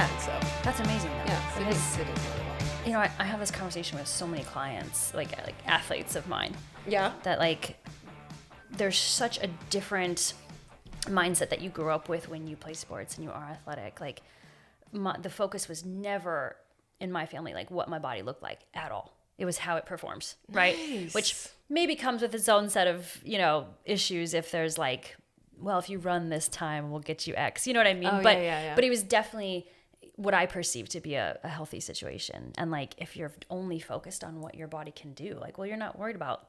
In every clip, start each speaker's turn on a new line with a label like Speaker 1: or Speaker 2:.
Speaker 1: Yeah.
Speaker 2: So
Speaker 1: That's amazing though.
Speaker 2: yeah, it is really well.
Speaker 1: You know, I have this conversation with so many clients, like athletes of mine,
Speaker 2: Yeah.
Speaker 1: that like there's such a different mindset that you grew up with when you play sports and you are athletic. Like the focus was never in my family like what my body looked like at all. It was how it performs, right?
Speaker 2: Nice.
Speaker 1: Which maybe comes with its own set of, you know, issues if there's like, well, if you run this time, we'll get you X. You know what I mean?
Speaker 2: Oh,
Speaker 1: but
Speaker 2: yeah.
Speaker 1: but it was definitely what I perceive to be a healthy situation. And like if you're only focused on what your body can do, like, well, you're not worried about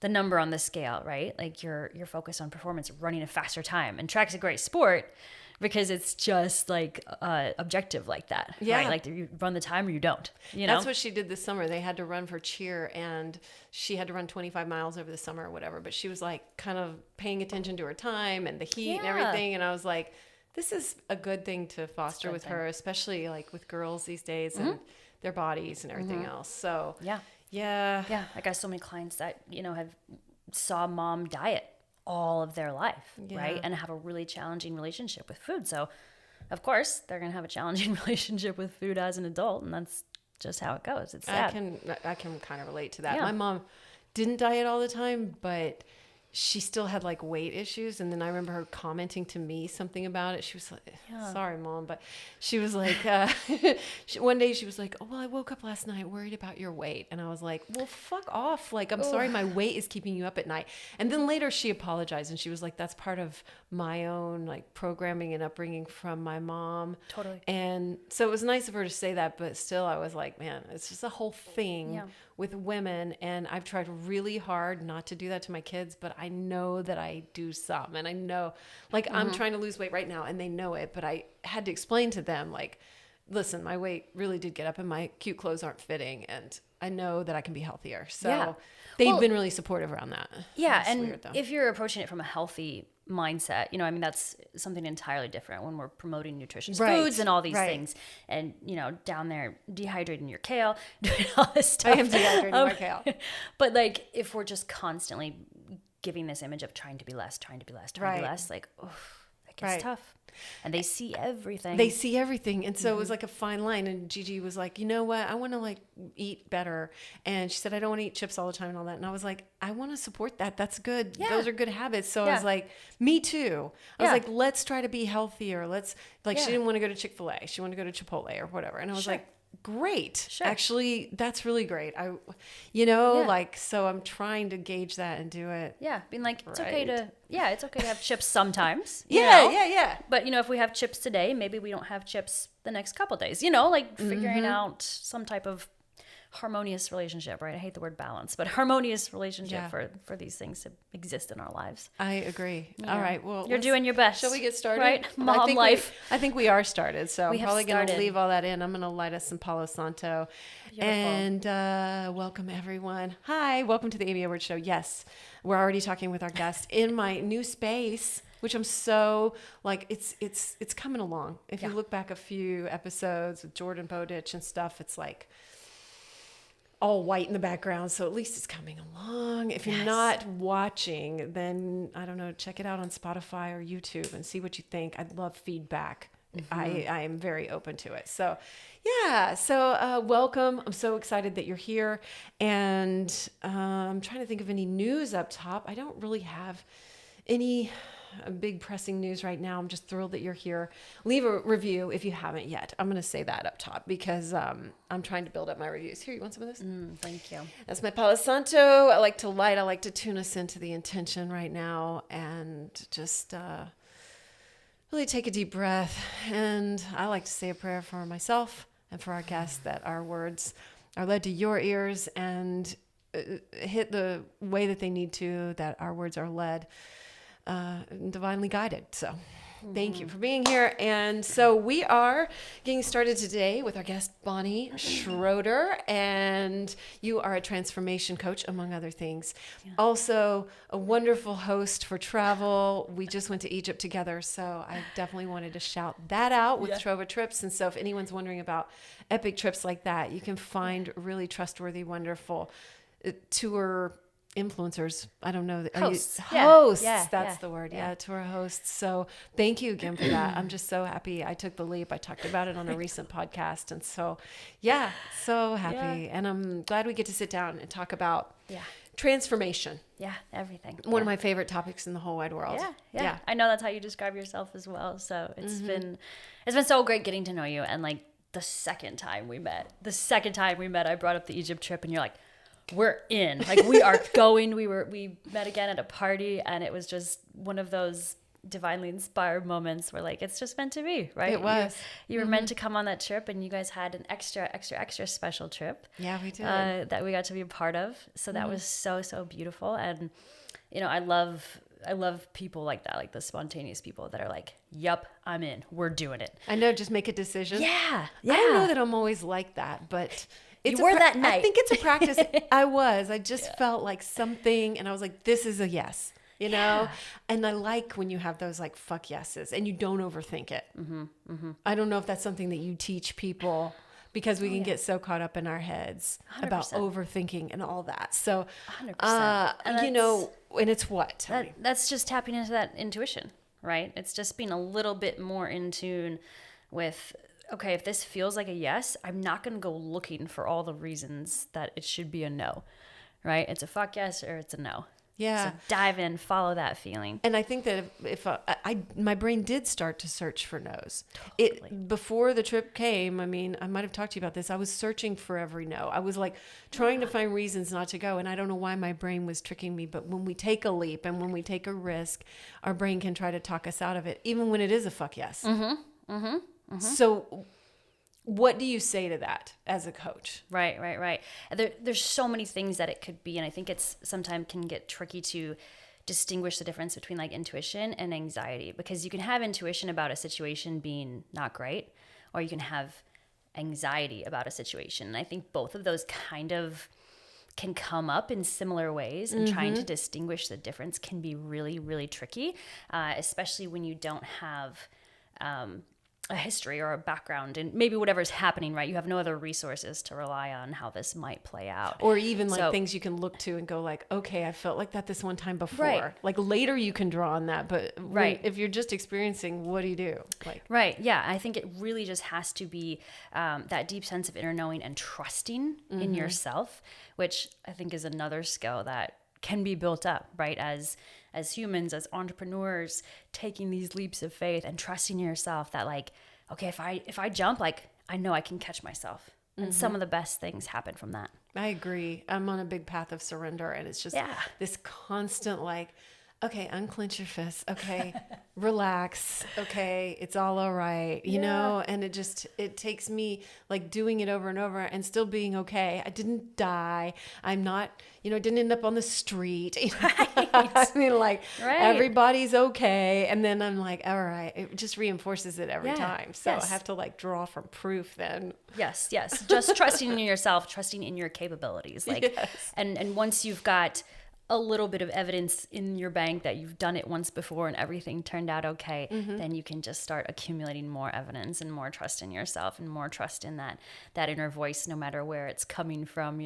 Speaker 1: the number on the scale, right? Like you're focused on performance, running a faster time. And track's a great sport because it's just like objective like that.
Speaker 2: Yeah.
Speaker 1: Right? Like you run the time or you don't. You know?
Speaker 2: That's what she did this summer. They had to run for cheer, and she had to run 25 miles over the summer or whatever. But she was like kind of paying attention to her time and the heat and everything. And I was like, this is a good thing to foster with her, especially like with girls these days and their bodies and everything else. So
Speaker 1: Yeah. I got so many clients that, you know, have saw mom diet all of their life, right? And have a really challenging relationship with food. So of course they're going to have a challenging relationship with food as an adult. And that's just how it goes. It's sad.
Speaker 2: I can kind of relate to that.
Speaker 1: Yeah.
Speaker 2: My mom didn't diet all the time, but she still had like weight issues. And then I remember her commenting to me something about it. She was like, sorry, Mom. But she was like, one day she was like, oh, well, I woke up last night worried about your weight. And I was like, well, fuck off. Like, I'm sorry, my weight is keeping you up at night. And then later she apologized and she was like, that's part of my own like programming and upbringing from my mom.
Speaker 1: Totally.
Speaker 2: And so it was nice of her to say that, but still I was like, man, it's just a whole thing with women. And I've tried really hard not to do that to my kids, but I know that I do some. And I know, like, I'm trying to lose weight right now and they know it, but I had to explain to them, like, listen, my weight really did get up and my cute clothes aren't fitting. And I know that I can be healthier. So they've been really supportive around that.
Speaker 1: Yeah.
Speaker 2: That's
Speaker 1: And
Speaker 2: weird,
Speaker 1: if you're approaching it from a healthy mindset, you know, I mean, that's something entirely different when we're promoting nutritious foods and all these things. And, you know, down there dehydrating your kale, doing all this stuff.
Speaker 2: I am dehydrating my kale.
Speaker 1: But like, if we're just constantly giving this image of trying to be less, like, oh, that gets tough. And they see everything.
Speaker 2: And so it was like a fine line. And Gigi was like, you know what? I want to like eat better. And she said, I don't want to eat chips all the time and all that. And I was like, I want to support that. That's good.
Speaker 1: Yeah.
Speaker 2: Those are good habits. So I was like, me too. I was like, let's try to be healthier. Let's like, she didn't want to go to Chick-fil-A. She wanted to go to Chipotle or whatever. And I was like, great. Actually, that's really great. Like, so I'm trying to gauge that and do it.
Speaker 1: Yeah. Being like, it's okay to have chips sometimes.
Speaker 2: Yeah.
Speaker 1: But, you know, if we have chips today, maybe we don't have chips the next couple of days, you know, like figuring out some type of harmonious relationship, right? I hate the word balance, but harmonious relationship for these things to exist in our lives.
Speaker 2: I agree. Yeah. All right. Well,
Speaker 1: you're doing your best.
Speaker 2: Shall we get started?
Speaker 1: Right? Mom life.
Speaker 2: I think we are started. So I'm probably going to
Speaker 1: started.
Speaker 2: leave all that in. I'm going to light us some Palo Santo. Beautiful. And welcome everyone. Hi. Welcome to the Amy Edwards Show. Yes. We're already talking with our guest in my new space, which I'm so like, it's coming along. If you look back a few episodes with Jordan Bowditch and stuff, it's like all white in the background. So at least it's coming along. If you're not watching, then I don't know, check it out on Spotify or YouTube and see what you think. I'd love feedback. I am very open to it. So welcome. I'm so excited that you're here. And I'm trying to think of any news up top. I don't really have any big pressing news right now. I'm just thrilled that you're here. Leave a review if you haven't yet. I'm going to say that up top because I'm trying to build up my reviews. Here, you want some of this?
Speaker 1: Thank you.
Speaker 2: That's my Palo Santo. I like to tune us into the intention right now and just really take a deep breath. And I like to say a prayer for myself and for our guests that our words are led to your ears and hit the way that they need to, that our words are led divinely guided. So thank you for being here. And so we are getting started today with our guest, Bonnie Schroeder, and you are a transformation coach, among other things. Yeah. Also a wonderful host for travel. We just went to Egypt together, so I definitely wanted to shout that out with Trova Trips. And so if anyone's wondering about epic trips like that, you can find really trustworthy, wonderful tour influencers. I don't know.
Speaker 1: Hosts.
Speaker 2: Hosts.
Speaker 1: Yeah.
Speaker 2: That's the word. Yeah. Tour hosts. So thank you again for that. I'm just so happy I took the leap. I talked about it on a recent podcast. And so, yeah, so happy.
Speaker 1: Yeah.
Speaker 2: And I'm glad we get to sit down and talk about
Speaker 1: Yeah.
Speaker 2: transformation.
Speaker 1: Yeah. Everything.
Speaker 2: One of my favorite topics in the whole wide world.
Speaker 1: Yeah. I know that's how you describe yourself as well. So it's been so great getting to know you. And like the second time we met, I brought up the Egypt trip and you're like, we're in, like we are going. We met again at a party and it was just one of those divinely inspired moments where like, it's just meant to be, right?
Speaker 2: It was.
Speaker 1: You were meant to come on that trip and you guys had an extra special trip.
Speaker 2: Yeah, we did.
Speaker 1: That we got to be a part of. So that was so, so beautiful. And, you know, I love people like that, like the spontaneous people that are like, yup, I'm in, we're doing it.
Speaker 2: I know, just make a decision.
Speaker 1: Yeah.
Speaker 2: I don't know that I'm always like that, but
Speaker 1: you were that night.
Speaker 2: I think it's a practice. I just felt like something, and I was like, this is a yes, you know? And I like when you have those like fuck yeses and you don't overthink it. I don't know if that's something that you teach people, because we can get so caught up in our heads
Speaker 1: 100%.
Speaker 2: about overthinking and all that. So,
Speaker 1: 100%.
Speaker 2: you know, and it's what? Tell me.
Speaker 1: That's just tapping into that intuition, right? It's just being a little bit more in tune with, okay, if this feels like a yes, I'm not going to go looking for all the reasons that it should be a no, right? It's a fuck yes or it's a no.
Speaker 2: Yeah.
Speaker 1: So dive in, follow that feeling.
Speaker 2: And I think that if my brain did start to search for no's.
Speaker 1: Totally.
Speaker 2: Before the trip came, I mean, I might have talked to you about this. I was searching for every no. I was like trying to find reasons not to go. And I don't know why my brain was tricking me. But when we take a leap and when we take a risk, our brain can try to talk us out of it, even when it is a fuck yes. So what do you say to that as a coach?
Speaker 1: Right. There's so many things that it could be. And I think it's sometimes can get tricky to distinguish the difference between like intuition and anxiety, because you can have intuition about a situation being not great, or you can have anxiety about a situation. And I think both of those kind of can come up in similar ways, and trying to distinguish the difference can be really, really tricky, especially when you don't have a history or a background and maybe whatever's happening, right? You have no other resources to rely on how this might play out.
Speaker 2: Or even like things you can look to and go like, okay, I felt like that this one time before. Right. Like later you can draw on that, but if you're just experiencing, what do you do? Like,
Speaker 1: right. Yeah. I think it really just has to be that deep sense of inner knowing and trusting in yourself, which I think is another skill that can be built up, right? As humans, as entrepreneurs, taking these leaps of faith and trusting in yourself that like, okay, if I jump, like I know I can catch myself. And some of the best things happen from that.
Speaker 2: I agree. I'm on a big path of surrender, and it's just this constant like, okay, unclench your fists. Okay, relax. Okay, it's all right. You know, and it takes me like doing it over and over and still being okay. I didn't die. I'm not, didn't end up on the street. Right. I mean, like everybody's okay. And then I'm like, all right, it just reinforces it every time. So I have to like draw from proof then.
Speaker 1: Yes. Just trusting in yourself, trusting in your capabilities. Like, and once you've got a little bit of evidence in your bank that you've done it once before and everything turned out okay, then you can just start accumulating more evidence and more trust in yourself and more trust in that inner voice, no matter where it's coming from,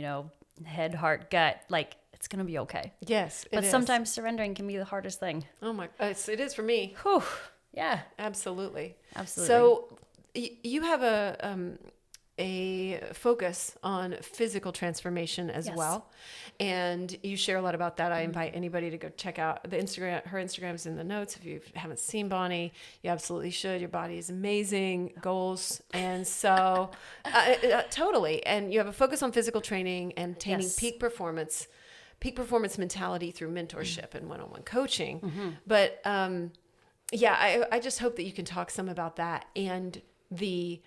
Speaker 1: head, heart, gut, like it's going to be okay.
Speaker 2: Yes.
Speaker 1: But sometimes surrendering can be the hardest thing.
Speaker 2: Oh my, it is for me.
Speaker 1: Whew. Yeah.
Speaker 2: Absolutely.
Speaker 1: Absolutely.
Speaker 2: So you have a focus on physical transformation as well. And you share a lot about that. I invite anybody to go check out the Instagram. Her Instagram's in the notes. If you haven't seen Bonnie, you absolutely should. Your body is amazing. Goals. And so totally. And you have a focus on physical training and attaining peak performance mentality through mentorship and one-on-one coaching. But I just hope that you can talk some about that and the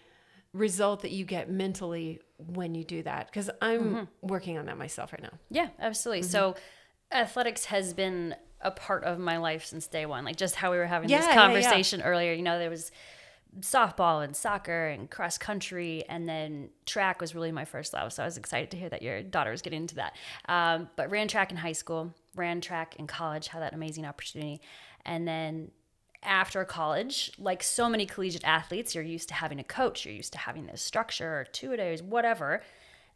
Speaker 2: result that you get mentally when you do that, because I'm working on that myself right now.
Speaker 1: Yeah, absolutely. So athletics has been a part of my life since day one, like just how we were having this conversation earlier. There was softball and soccer and cross country, and then track was really my first love. So I was excited to hear that your daughter was getting into that. But ran track in high school, ran track in college, had that amazing opportunity. And then after college, like so many collegiate athletes, you're used to having a coach, you're used to having this structure or 2 days, whatever.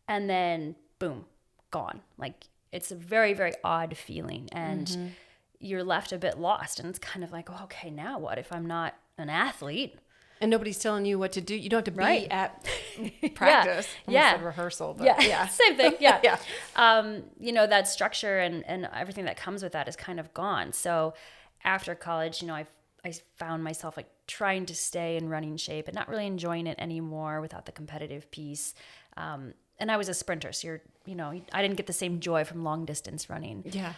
Speaker 1: And then boom, gone. Like it's a very, very odd feeling. And you're left a bit lost. And it's kind of like, oh, okay, now what if I'm not an athlete?
Speaker 2: And nobody's telling you what to do. You don't have to be at practice.
Speaker 1: Yeah.
Speaker 2: Said rehearsal, but yeah.
Speaker 1: Same thing. Yeah.
Speaker 2: Yeah.
Speaker 1: That structure and everything that comes with that is kind of gone. So after college, I found myself like trying to stay in running shape and not really enjoying it anymore without the competitive piece. And I was a sprinter, so I didn't get the same joy from long distance running.
Speaker 2: Yeah.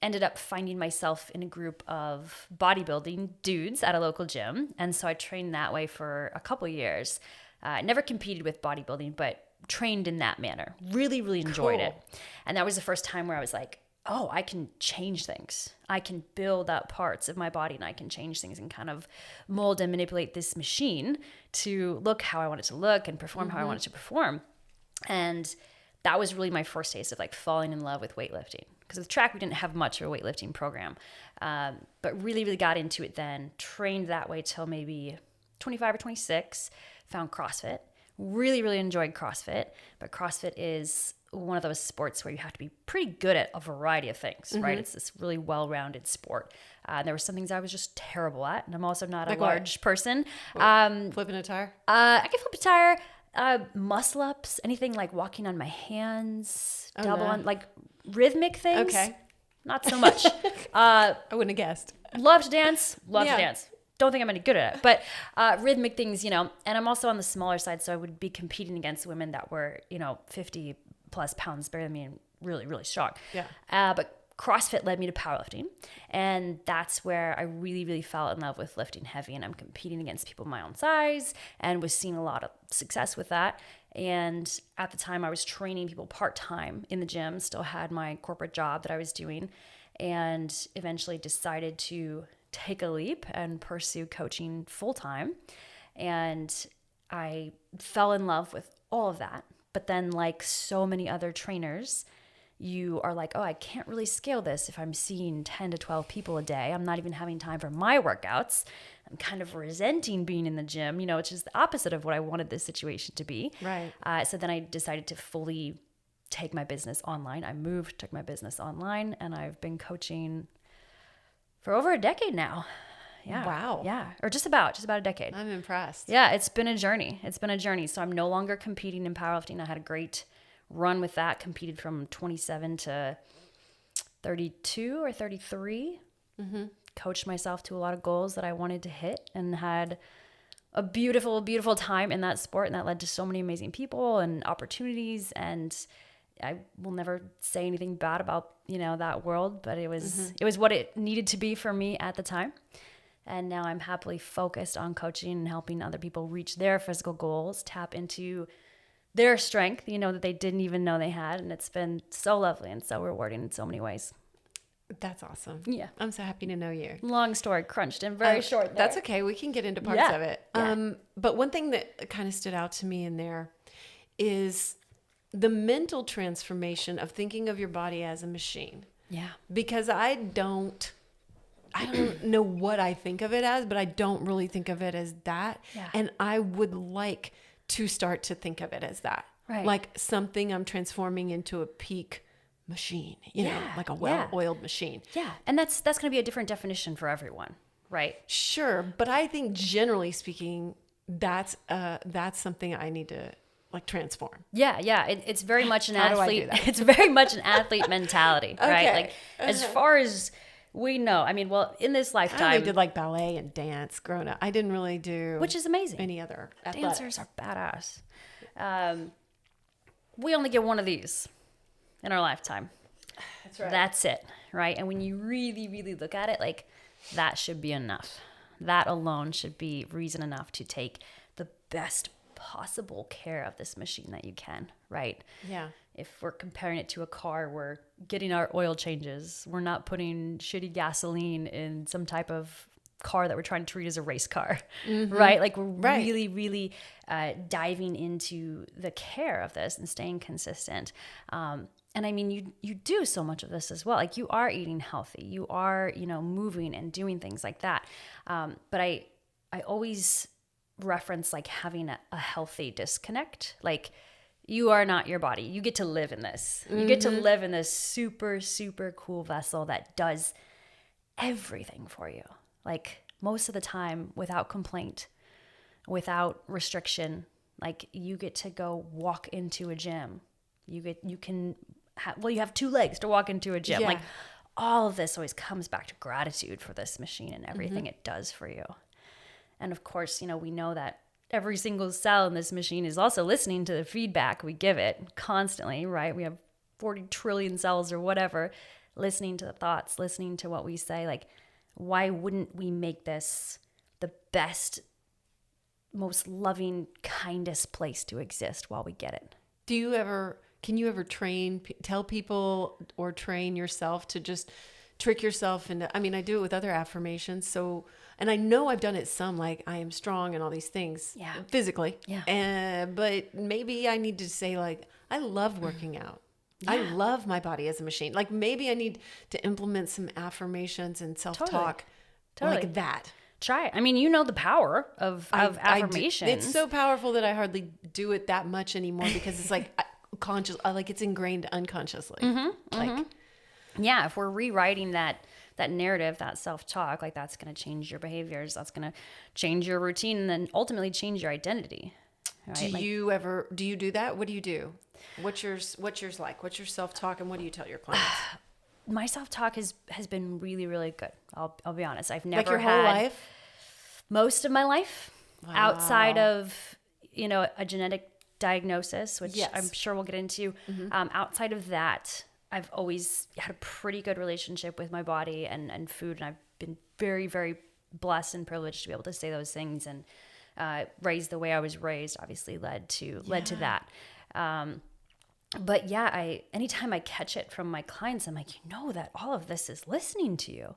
Speaker 1: Ended up finding myself in a group of bodybuilding dudes at a local gym. And so I trained that way for a couple of years. Never competed with bodybuilding, but trained in that manner. Really, really enjoyed it. And that was the first time where I was like, oh, I can change things. I can build up parts of my body and I can change things and kind of mold and manipulate this machine to look how I want it to look and perform how I want it to perform. And that was really my first taste of like falling in love with weightlifting. Because with track, we didn't have much of a weightlifting program. But really, really got into it then, trained that way till maybe 25 or 26, found CrossFit. Really, really enjoyed CrossFit. But CrossFit is one of those sports where you have to be pretty good at a variety of things, right? It's this really well-rounded sport. There were some things I was just terrible at. And I'm also not a large person.
Speaker 2: Flipping a tire?
Speaker 1: I can flip a tire. Muscle ups, anything like walking on my hands, on like rhythmic things.
Speaker 2: Okay.
Speaker 1: Not so much.
Speaker 2: I wouldn't have guessed.
Speaker 1: Love to dance. Don't think I'm any good at it, but rhythmic things, and I'm also on the smaller side. So I would be competing against women that were, 50 plus pounds bigger than me and really, really strong.
Speaker 2: Yeah.
Speaker 1: But CrossFit led me to powerlifting. And that's where I really, really fell in love with lifting heavy. And I'm competing against people my own size and was seeing a lot of success with that. And at the time I was training people part-time in the gym, still had my corporate job that I was doing, and eventually decided to take a leap and pursue coaching full-time. And I fell in love with all of that. But then, like so many other trainers, you are like, oh, I can't really scale this if I'm seeing 10 to 12 people a day. I'm not even having time for my workouts. I'm kind of resenting being in the gym, which is the opposite of what I wanted this situation to be.
Speaker 2: Right.
Speaker 1: So then I decided to fully take my business online. I took my business online, and I've been coaching for over a decade now. Yeah.
Speaker 2: Wow.
Speaker 1: Yeah. Or just about a decade.
Speaker 2: I'm impressed.
Speaker 1: Yeah. It's been a journey. So I'm no longer competing in powerlifting. I had a great run with that, competed from 27 to 32 or 33. Coached myself to a lot of goals that I wanted to hit and had a beautiful, beautiful time in that sport. And that led to so many amazing people and opportunities. And I will never say anything bad about, that world, but it was what it needed to be for me at the time. And now I'm happily focused on coaching and helping other people reach their physical goals, tap into their strength, that they didn't even know they had. And it's been so lovely and so rewarding in so many ways.
Speaker 2: That's awesome.
Speaker 1: Yeah.
Speaker 2: I'm so happy to know you.
Speaker 1: Long story crunched and very short there.
Speaker 2: That's okay. We can get into parts of it.
Speaker 1: Yeah.
Speaker 2: But one thing that kind of stood out to me in there is the mental transformation of thinking of your body as a machine.
Speaker 1: Yeah.
Speaker 2: Because I don't know what I think of it as, but I don't really think of it as that.
Speaker 1: Yeah.
Speaker 2: And I would like to start to think of it as that.
Speaker 1: Right.
Speaker 2: Like something I'm transforming into a peak machine, like a well-oiled machine.
Speaker 1: Yeah. And that's going to be a different definition for everyone, right?
Speaker 2: Sure. But I think generally speaking, that's something I need to like transform.
Speaker 1: Yeah. Yeah. It's very much an
Speaker 2: How do I do
Speaker 1: athlete.
Speaker 2: that?
Speaker 1: It's very much an athlete mentality, right?
Speaker 2: Okay.
Speaker 1: Like as far as we know, in this lifetime.
Speaker 2: I only did like ballet and dance growing up. I didn't really do,
Speaker 1: which is amazing.
Speaker 2: any other
Speaker 1: Dancers are badass. We only get one of these in our lifetime.
Speaker 2: That's right.
Speaker 1: That's it, right? And when you really, really look at it, like that should be enough. That alone should be reason enough to take the best possible care of this machine that you can, right?
Speaker 2: Yeah.
Speaker 1: If we're comparing it to a car, we're getting our oil changes. We're not putting shitty gasoline in some type of car that we're trying to treat as a race car, right? Like we're really, really diving into the care of this and staying consistent. And I mean, you do so much of this as well. Like you are eating healthy, you are, moving and doing things like that. But I always reference like having a healthy disconnect. Like You are not your body. You get to live in this. You get to live in this super, super cool vessel that does everything for you. Like most of the time without complaint, without restriction. Like you get to go walk into a gym. You have 2 legs to walk into a gym.
Speaker 2: Yeah.
Speaker 1: Like all of this always comes back to gratitude for this machine and everything it does for you. And of course, we know that every single cell in this machine is also listening to the feedback we give it constantly, right? We have 40 trillion cells or whatever, listening to the thoughts, listening to what we say. Like, why wouldn't we make this the best, most loving, kindest place to exist while we get it?
Speaker 2: Can you ever tell people or train yourself to just trick yourself into, I do it with other affirmations. So, and I know I've done it some, like I am strong and all these things physically.
Speaker 1: Yeah.
Speaker 2: But maybe I need to say like, I love working out. Yeah. I love my body as a machine. Like maybe I need to implement some affirmations and self-talk like that.
Speaker 1: Try it. The power of affirmations.
Speaker 2: It's so powerful that I hardly do it that much anymore because it's like conscious, like it's ingrained unconsciously.
Speaker 1: Yeah, if we're rewriting that narrative, that self-talk, like that's going to change your behaviors, that's going to change your routine, and then ultimately change your identity. Right?
Speaker 2: Do you do that? What do you do? What's yours like? What's your self-talk, and what do you tell your clients?
Speaker 1: My self-talk has been really, really good. I'll be honest. I've never
Speaker 2: like your
Speaker 1: had
Speaker 2: whole life?
Speaker 1: Most of my life outside of, a genetic diagnosis, which I'm sure we'll get into. Outside of that, I've always had a pretty good relationship with my body and food. And I've been very, very blessed and privileged to be able to say those things, and raised the way I was raised obviously led to that. But yeah, anytime I catch it from my clients, I'm like, that all of this is listening to you.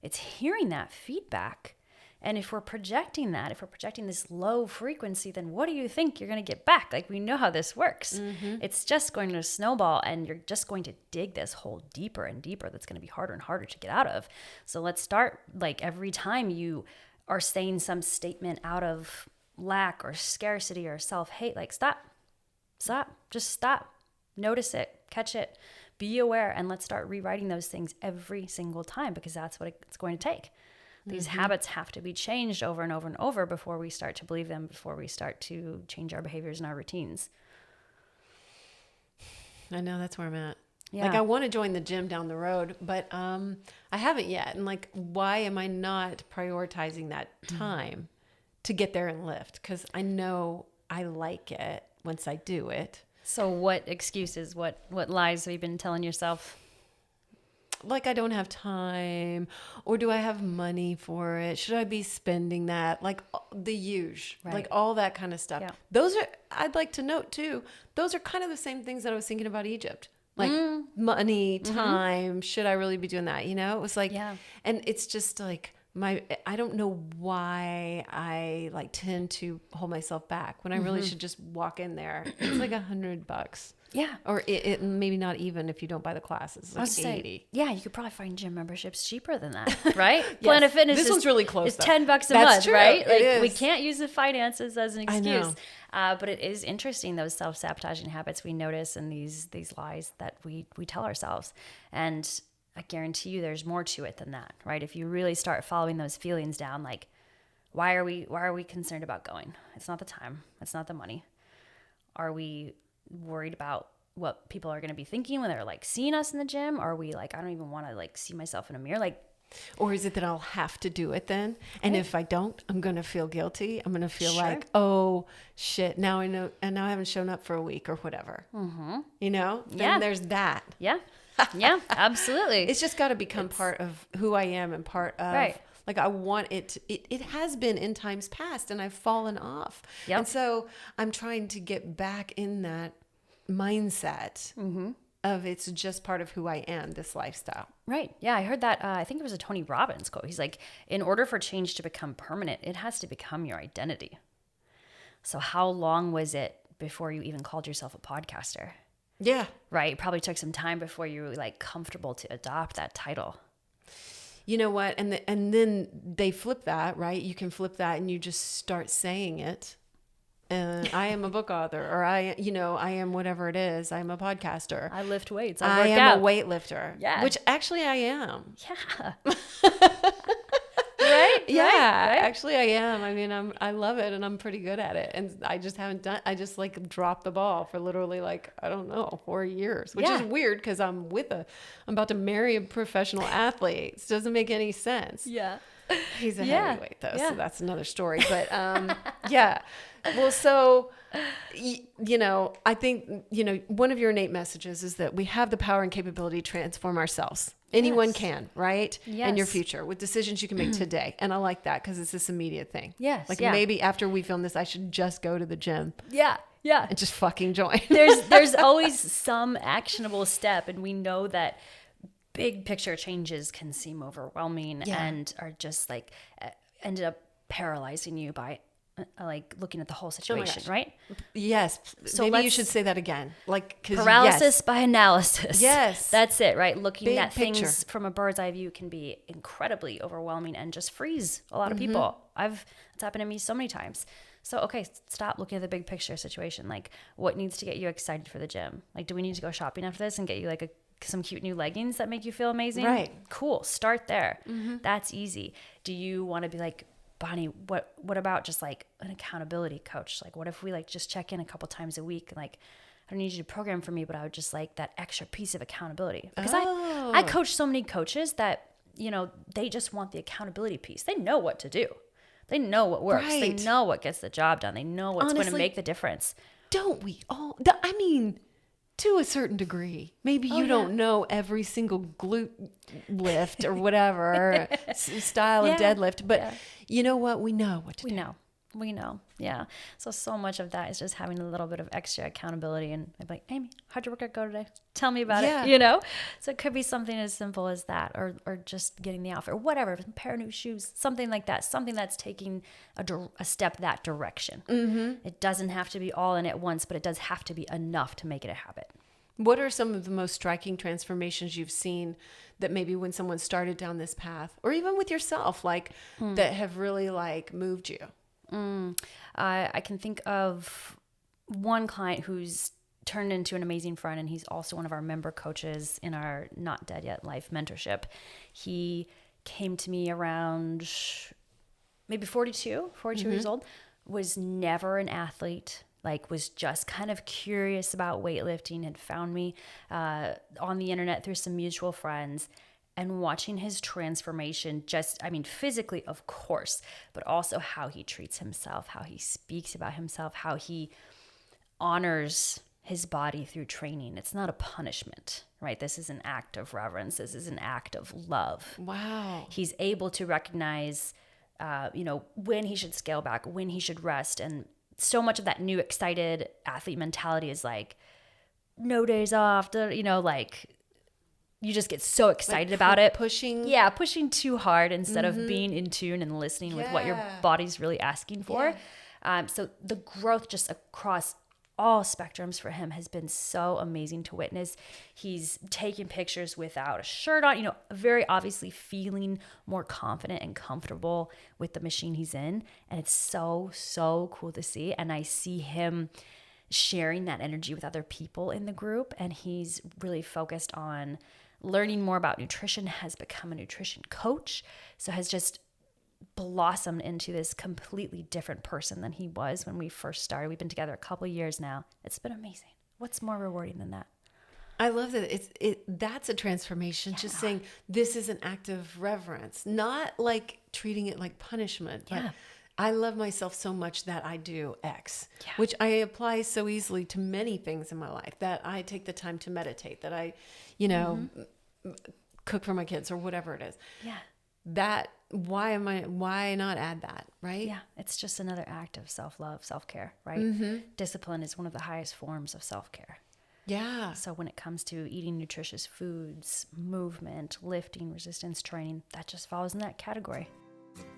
Speaker 1: It's hearing that feedback. And if we're projecting this low frequency, then what do you think you're going to get back? Like, we know how this works. It's just going to snowball, and you're just going to dig this hole deeper and deeper. That's going to be harder and harder to get out of. So let's start, like, every time you are saying some statement out of lack or scarcity or self-hate, like, stop, just stop, notice it, catch it, be aware, and let's start rewriting those things every single time, because that's what it's going to take. These habits have to be changed over and over and over before we start to believe them, before we start to change our behaviors and our routines.
Speaker 2: I know, that's where I'm at.
Speaker 1: Yeah.
Speaker 2: Like, I want to join the gym down the road, but I haven't yet. And like, why am I not prioritizing that time to get there and lift? Because I know I like it once I do it.
Speaker 1: So what excuses, what lies have you been telling yourself?
Speaker 2: Like, I don't have time, or do I have money for it? Should I be spending that? Like the huge, like all that kind of stuff. Yeah. I'd like to note too, those are kind of the same things that I was thinking about Egypt. Like money, time, should I really be doing that? It was like, and it's just like I don't know why I like tend to hold myself back when I really should just walk in there. It's like $100.
Speaker 1: Yeah.
Speaker 2: Or it maybe not even if you don't buy the classes. Like 80.
Speaker 1: Yeah, you could probably find gym memberships cheaper than that, right? Planet Fitness.
Speaker 2: This one's really close.
Speaker 1: It's $10 a month,
Speaker 2: true.
Speaker 1: right? Like,
Speaker 2: it is.
Speaker 1: We can't use the finances as an excuse.
Speaker 2: I know.
Speaker 1: But it is interesting, those self-sabotaging habits we notice, and these lies that we tell ourselves. And I guarantee you there's more to it than that, right? If you really start following those feelings down, like, why are we concerned about going? It's not the time. It's not the money. Are we worried about what people are going to be thinking when they're like seeing us in the gym? Are we like, I don't even want to like see myself in a mirror? Like,
Speaker 2: or is it that I'll have to do it then? And if I don't, I'm going to feel guilty. I'm going to feel like, oh shit, now I know. And now I haven't shown up for a week or whatever, then there's that.
Speaker 1: Yeah. Yeah, absolutely.
Speaker 2: It's just got to become part of who I am and part of, like, I want it. It has been in times past, and I've fallen off. Yep. And so I'm trying to get back in that mindset of it's just part of who I am, this lifestyle.
Speaker 1: Right. Yeah, I heard that. I think it was a Tony Robbins quote. He's like, in order for change to become permanent, it has to become your identity. So how long was it before you even called yourself a podcaster?
Speaker 2: Yeah.
Speaker 1: Right. It probably took some time before you were like comfortable to adopt that title.
Speaker 2: You know what? And then they flip that, right? You can flip that and you just start saying it. and I am a book author, or I am whatever it is. I'm a podcaster.
Speaker 1: I lift weights.
Speaker 2: I
Speaker 1: work
Speaker 2: am
Speaker 1: out.
Speaker 2: a weightlifter.
Speaker 1: Yeah.
Speaker 2: Which actually I am.
Speaker 1: Yeah. Right?
Speaker 2: Yeah,
Speaker 1: Right?
Speaker 2: actually I am. I mean, I love it and I'm pretty good at it. And I just I just like dropped the ball for literally like, I don't know, 4 years, which is weird because I'm about to marry a professional athlete. It doesn't make any sense.
Speaker 1: Yeah.
Speaker 2: He's a heavyweight though.
Speaker 1: Yeah.
Speaker 2: So that's another story. But yeah. Well, so, I think, one of your innate messages is that we have the power and capability to transform ourselves. Anyone can, right?
Speaker 1: Yes.
Speaker 2: In your future with decisions you can make today. And I like that because it's this immediate thing.
Speaker 1: Yes.
Speaker 2: Like maybe after we film this, I should just go to the gym.
Speaker 1: Yeah. Yeah.
Speaker 2: And just fucking join.
Speaker 1: There's always some actionable step. And we know that big picture changes can seem overwhelming and are just like ended up paralyzing you by like looking at the whole situation, right?
Speaker 2: Yes. So maybe you should say that again. Like
Speaker 1: paralysis by analysis.
Speaker 2: Yes.
Speaker 1: That's it, right? Looking
Speaker 2: Big
Speaker 1: at
Speaker 2: picture.
Speaker 1: things from a bird's eye view can be incredibly overwhelming and just freeze a lot of people. It's happened to me so many times. So, okay, stop looking at the big picture situation. Like, what needs to get you excited for the gym? Like, do we need to go shopping after this and get you like some cute new leggings that make you feel amazing?
Speaker 2: Right.
Speaker 1: Cool. Start there. That's easy. Do you want to be like, Bonnie, what about just like an accountability coach? Like, what if we like just check in a couple times a week? Like, I don't need you to program for me, but I would just like that extra piece of accountability. Because I coach so many coaches that, they just want the accountability piece. They know what to do. They know what works.
Speaker 2: Right.
Speaker 1: They know what gets the job done. They know what's going to make the difference.
Speaker 2: Don't we all? I mean, to a certain degree. Maybe you don't know every single glute lift or whatever style of deadlift, but you know what? We know what to do.
Speaker 1: We know. Yeah. So much of that is just having a little bit of extra accountability. And I'm like, Amy, how'd your workout go today? Tell me about it, So it could be something as simple as that, or just getting the outfit or whatever, a pair of new shoes, something like that, something that's taking a step that direction. It doesn't have to be all in at once, but it does have to be enough to make it a habit.
Speaker 2: What are some of the most striking transformations you've seen that maybe when someone started down this path, or even with yourself, like that have really like moved you?
Speaker 1: I can think of one client who's turned into an amazing friend, and he's also one of our member coaches in our Not Dead Yet Life mentorship. He came to me around maybe 42 years old, was never an athlete, like was just kind of curious about weightlifting, had found me on the internet through some mutual friends. And watching his transformation, physically, of course, but also how he treats himself, how he speaks about himself, how he honors his body through training. It's not a punishment, right? This is an act of reverence. This is an act of love.
Speaker 2: Wow.
Speaker 1: He's able to recognize, when he should scale back, when he should rest. And so much of that new excited athlete mentality is like, no days off, you just get so excited about it.
Speaker 2: Pushing.
Speaker 1: Yeah, pushing too hard instead of being in tune and listening with what your body's really asking for. Yeah. So the growth just across all spectrums for him has been so amazing to witness. He's taking pictures without a shirt on, very obviously feeling more confident and comfortable with the machine he's in. And it's so, so cool to see. And I see him sharing that energy with other people in the group. And he's really focused on learning more about nutrition, has become a nutrition coach, so has just blossomed into this completely different person than he was when we first started. We've been together a couple of years now. It's been amazing. What's more rewarding than that?
Speaker 2: I love that that's a transformation. Yeah. Just saying this is an act of reverence, not like treating it like punishment, but I love myself so much that I do X, which I apply so easily to many things in my life, that I take the time to meditate, that I, cook for my kids or whatever it is. Yeah. That, why not add that, right?
Speaker 1: Yeah. It's just another act of self-love, self-care, right? Discipline is one of the highest forms of self-care.
Speaker 2: Yeah.
Speaker 1: So when it comes to eating nutritious foods, movement, lifting, resistance training, that just falls in that category.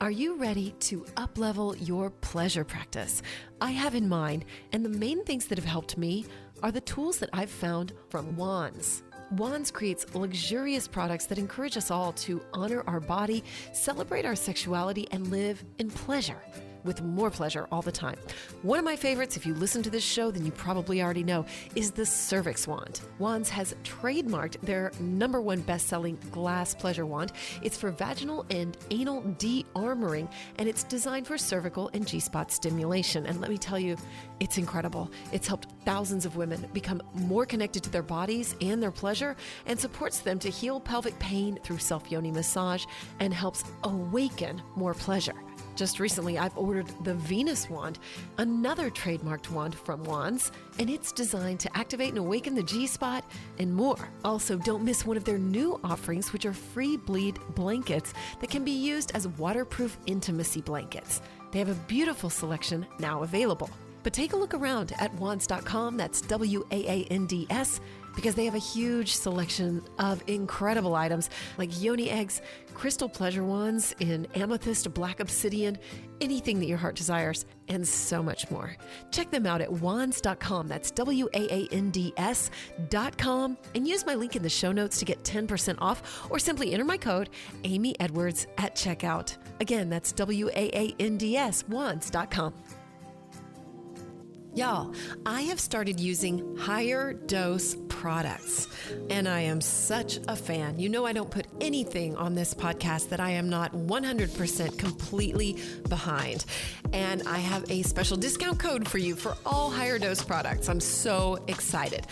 Speaker 2: Are you ready to up-level your pleasure practice? I have in mind, and the main things that have helped me are the tools that I've found from Wands. Wands creates luxurious products that encourage us all to honor our body, celebrate our sexuality, and live in pleasure. with more pleasure all the time. One of my favorites, if you listen to this show, then you probably already know, is the Cervix Wand. Wands has trademarked their #1 best-selling glass pleasure wand. It's for vaginal and anal de-armoring, and it's designed for cervical and G-spot stimulation. And let me tell you, it's incredible. It's helped thousands of women become more connected to their bodies and their pleasure, and supports them to heal pelvic pain through self-yoni massage, and helps awaken more pleasure. Just recently, I've ordered the Venus Wand, another trademarked wand from Wands, and it's designed to activate and awaken the G-spot and more. Also, don't miss one of their new offerings, which are free bleed blankets that can be used as waterproof intimacy blankets. They have a beautiful selection now available. But take a look around at wands.com, that's WAANDS, because they have a huge selection of incredible items like yoni eggs, crystal pleasure wands in amethyst, black obsidian, anything that your heart desires, and so much more. Check them out at wands.com, that's WAANDS.com, and use my link in the show notes to get 10% off, or simply enter my code Amy Edwards at checkout. Again, that's WAANDS, wands.com. Y'all, I have started using higher dose products, and I am such a fan. You know, I don't put anything on this podcast that I am not 100% completely behind. And I have a special discount code for you for all higher dose products. I'm so excited.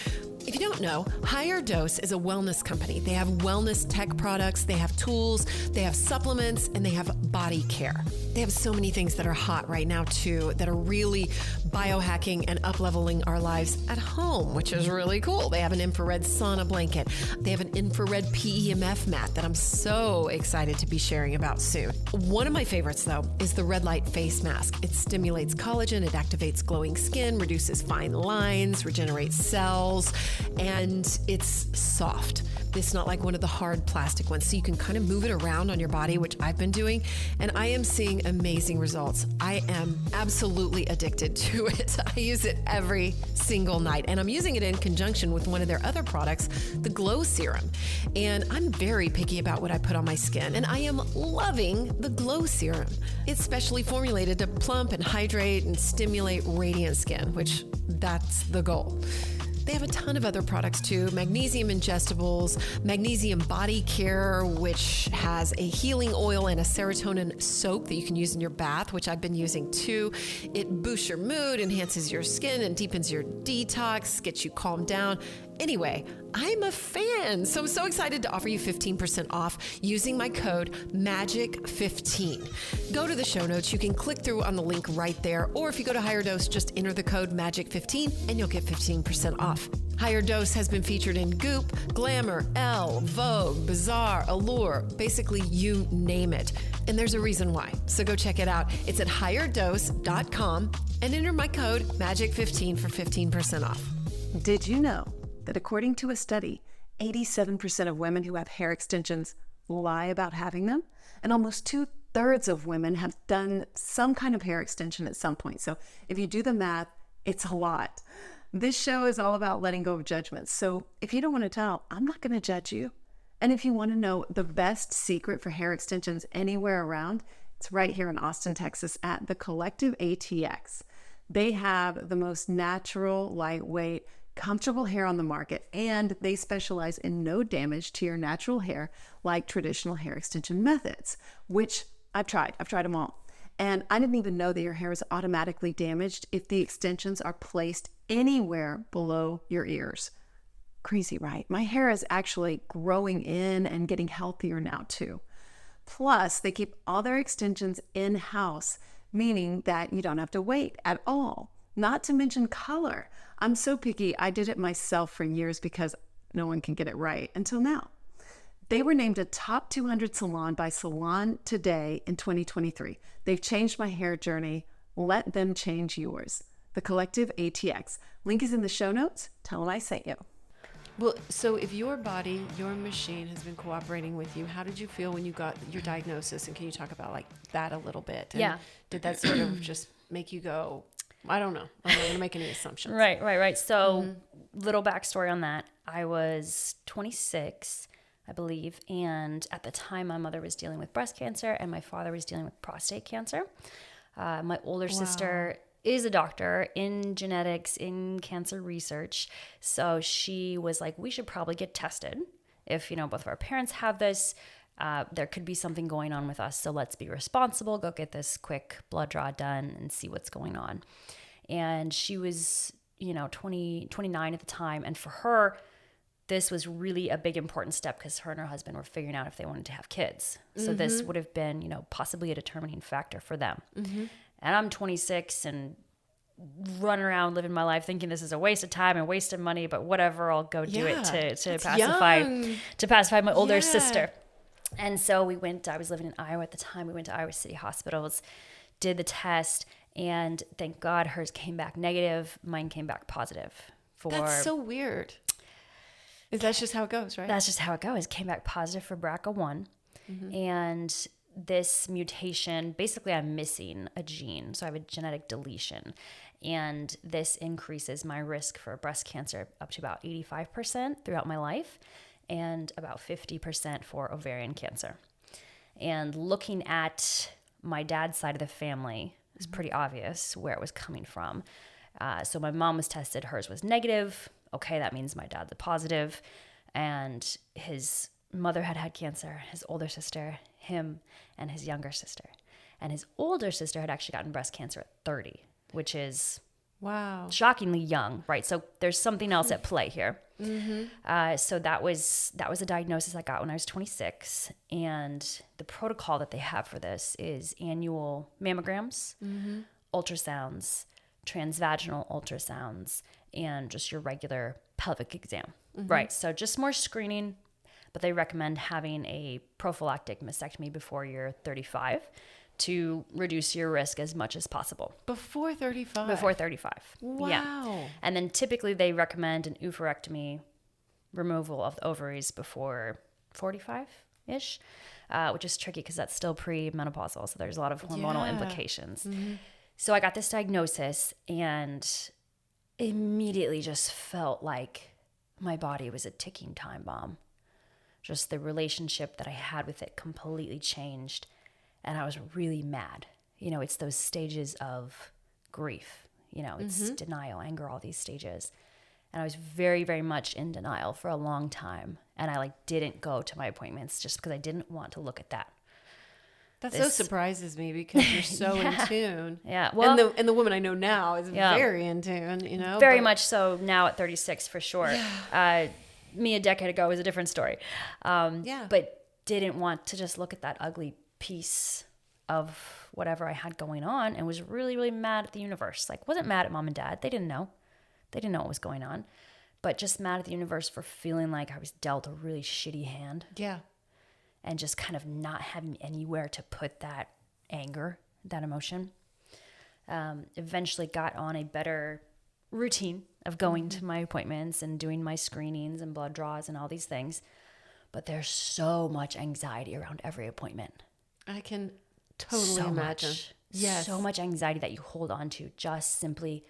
Speaker 2: If you don't know, Higher Dose is a wellness company. They have wellness tech products, they have tools, they have supplements, and they have body care. They have so many things that are hot right now too, that are really biohacking and up-leveling our lives at home, which is really cool. They have an infrared sauna blanket. They have an infrared PEMF mat that I'm so excited to be sharing about soon. One of my favorites though is the red light face mask. It stimulates collagen, it activates glowing skin, reduces fine lines, regenerates cells, and it's soft. It's not like one of the hard plastic ones, so you can kind of move it around on your body, which I've been doing, and I am seeing amazing results. I am absolutely addicted to it. I use it every single night, and I'm using it in conjunction with one of their other products, the Glow Serum. And I'm very picky about what I put on my skin, and I am loving the Glow Serum. It's specially formulated to plump and hydrate and stimulate radiant skin, which that's the goal. They have a ton of other products too. Magnesium ingestibles, magnesium body care, which has a healing oil and a serotonin soap that you can use in your bath, which I've been using too. It boosts your mood, enhances your skin, and deepens your detox, gets you calmed down. Anyway, I'm a fan, so I'm so excited to offer you 15% off using my code MAGIC15. Go to the show notes. You can click through on the link right there, or if you go to Higher Dose, just enter the code MAGIC15 and you'll get 15% off. Higher Dose has been featured in Goop, Glamour, Elle, Vogue, Bazaar, Allure, basically you name it. And there's a reason why. So go check it out. It's at higherdose.com and enter my code MAGIC15 for 15% off.
Speaker 3: Did you know that according to a study, 87% of women who have hair extensions lie about having them? And almost 2/3 of women have done some kind of hair extension at some point. So if you do the math, it's a lot. This show is all about letting go of judgments. So if you don't want to tell, I'm not going to judge you. And if you want to know the best secret for hair extensions anywhere around, it's right here in Austin, Texas at the Collective ATX. They have the most natural, lightweight, comfortable hair on the market, and they specialize in no damage to your natural hair like traditional hair extension methods, which I've tried them all. And I didn't even know that your hair is automatically damaged if the extensions are placed anywhere below your ears. Crazy, right? My hair is actually growing in and getting healthier now too. Plus, they keep all their extensions in-house, meaning that you don't have to wait at all. Not to mention color. I'm so picky, I did it myself for years because no one can get it right until now. They were named a top 200 salon by Salon Today in 2023. They've changed my hair journey. Let them change yours. The Collective ATX. Link is in the show notes. Tell them I sent you.
Speaker 2: Well, so if your body, your machine has been cooperating with you, how did you feel when you got your diagnosis? And can you talk about like that a little bit? And
Speaker 1: yeah.
Speaker 2: Did that sort of just make you go, I don't know, I'm not going to make any assumptions.
Speaker 1: Right. So little backstory on that. I was 26, I believe. And at the time, my mother was dealing with breast cancer and my father was dealing with prostate cancer. My older sister is a doctor in genetics, in cancer research. So she was like, we should probably get tested. If, both of our parents have this, there could be something going on with us. So let's be responsible, go get this quick blood draw done and see what's going on. And she was, 29 at the time. And for her, this was really a big important step because her and her husband were figuring out if they wanted to have kids. So this would have been, possibly a determining factor for them. And I'm 26 and running around living my life thinking this is a waste of time and waste of money, but whatever, I'll go do it to pacify my older sister. And so we went, I was living in Iowa at the time. We went to Iowa City hospitals, did the test, and thank God hers came back negative. Mine came back positive.
Speaker 2: That's so weird. That's just how it goes, right?
Speaker 1: That's just how it goes. Came back positive for BRCA1. And this mutation, basically I'm missing a gene. So I have a genetic deletion. And this increases my risk for breast cancer up to about 85% throughout my life and about 50% for ovarian cancer. And looking at my dad's side of the family, it's pretty obvious where it was coming from. So my mom was tested, hers was negative. Okay, that means my dad's a positive. And his mother had cancer, his older sister, him, and his younger sister. And his older sister had actually gotten breast cancer at 30, which is shockingly young, right? So there's something else at play here. So that was a diagnosis I got when I was 26. And the protocol that they have for this is annual mammograms, ultrasounds, transvaginal ultrasounds, and just your regular pelvic exam, right? So just more screening, but they recommend having a prophylactic mastectomy before you're 35 to reduce your risk as much as possible.
Speaker 2: Before 35?
Speaker 1: Before 35.
Speaker 2: Wow.
Speaker 1: Yeah. And then typically they recommend an oophorectomy, removal of the ovaries before 45-ish, which is tricky because that's still pre-menopausal. So there's a lot of hormonal implications. So I got this diagnosis and immediately just felt like my body was a ticking time bomb. Just the relationship that I had with it completely changed. And I was really mad. It's those stages of grief. It's denial, anger, all these stages. And I was very, very much in denial for a long time. And I didn't go to my appointments just because I didn't want to look at that.
Speaker 2: That so surprises me because you're so in tune.
Speaker 1: Yeah. Well,
Speaker 2: and the woman I know now is very in tune,
Speaker 1: Very much so now at 36 for sure. Me a decade ago was a different story. But didn't want to just look at that ugly piece of whatever I had going on and was really, really mad at the universe. Wasn't mad at mom and dad. They didn't know. They didn't know what was going on. But just mad at the universe for feeling like I was dealt a really shitty hand.
Speaker 2: Yeah.
Speaker 1: And just kind of not having anywhere to put that anger, that emotion. Eventually got on a better routine of going to my appointments and doing my screenings and blood draws and all these things. But there's so much anxiety around every appointment.
Speaker 2: I can totally imagine.
Speaker 1: Yes. So much anxiety that you hold on to, just simply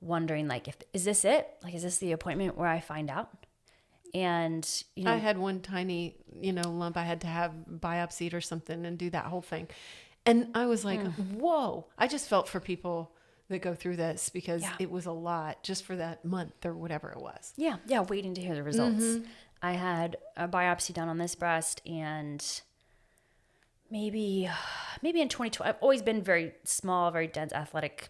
Speaker 1: wondering, is this it? Is this the appointment where I find out? And,
Speaker 2: I had one tiny, lump I had to have biopsied or something and do that whole thing. And I was like, whoa. I just felt for people that go through this because it was a lot just for that month or whatever it was.
Speaker 1: Yeah. Yeah. Waiting to hear the results. I had a biopsy done on this breast and maybe in 2020, I've always been very small, very dense, athletic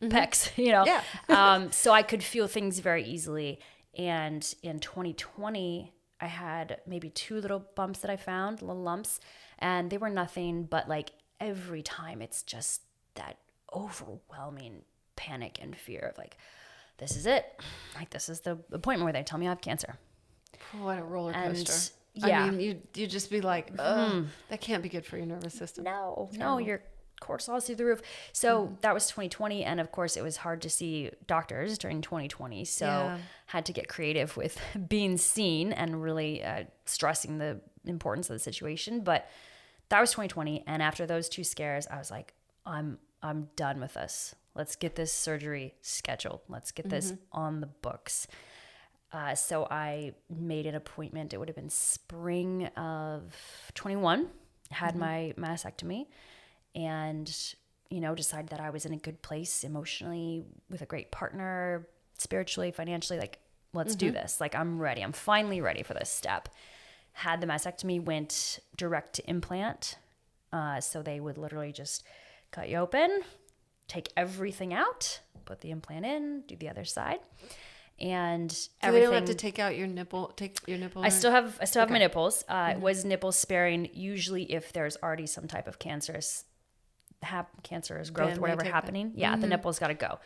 Speaker 1: pecs, so I could feel things very easily. And in 2020, I had maybe 2 little bumps that I found, little lumps, and they were nothing but every time it's just that overwhelming panic and fear of this is it. This is the appointment where they tell me I have cancer.
Speaker 2: What a roller coaster.
Speaker 1: And,
Speaker 2: I mean, you just be like, that can't be good for your nervous system.
Speaker 1: No, your cortisol is through the roof. So that was 2020. And of course it was hard to see doctors during 2020. So had to get creative with being seen and really stressing the importance of the situation. But that was 2020. And after those 2 scares, I was like, I'm done with this. Let's get this surgery scheduled. Let's get this on the books. So I made an appointment. It would have been spring of 21. Had my mastectomy. And, decided that I was in a good place emotionally with a great partner, spiritually, financially, like, let's do this. Like, I'm ready. I'm finally ready for this step. Had the mastectomy, went direct to implant. So they would literally just cut you open, take everything out, put the implant in, do the other side. And
Speaker 2: So
Speaker 1: everything.
Speaker 2: they don't have to take out your nipple. Take your nipple.
Speaker 1: I still have my nipples. It was nipple sparing. Usually, if there's already some type of cancerous growth,
Speaker 2: Then
Speaker 1: whatever
Speaker 2: they take
Speaker 1: happening, the nipple's got to go.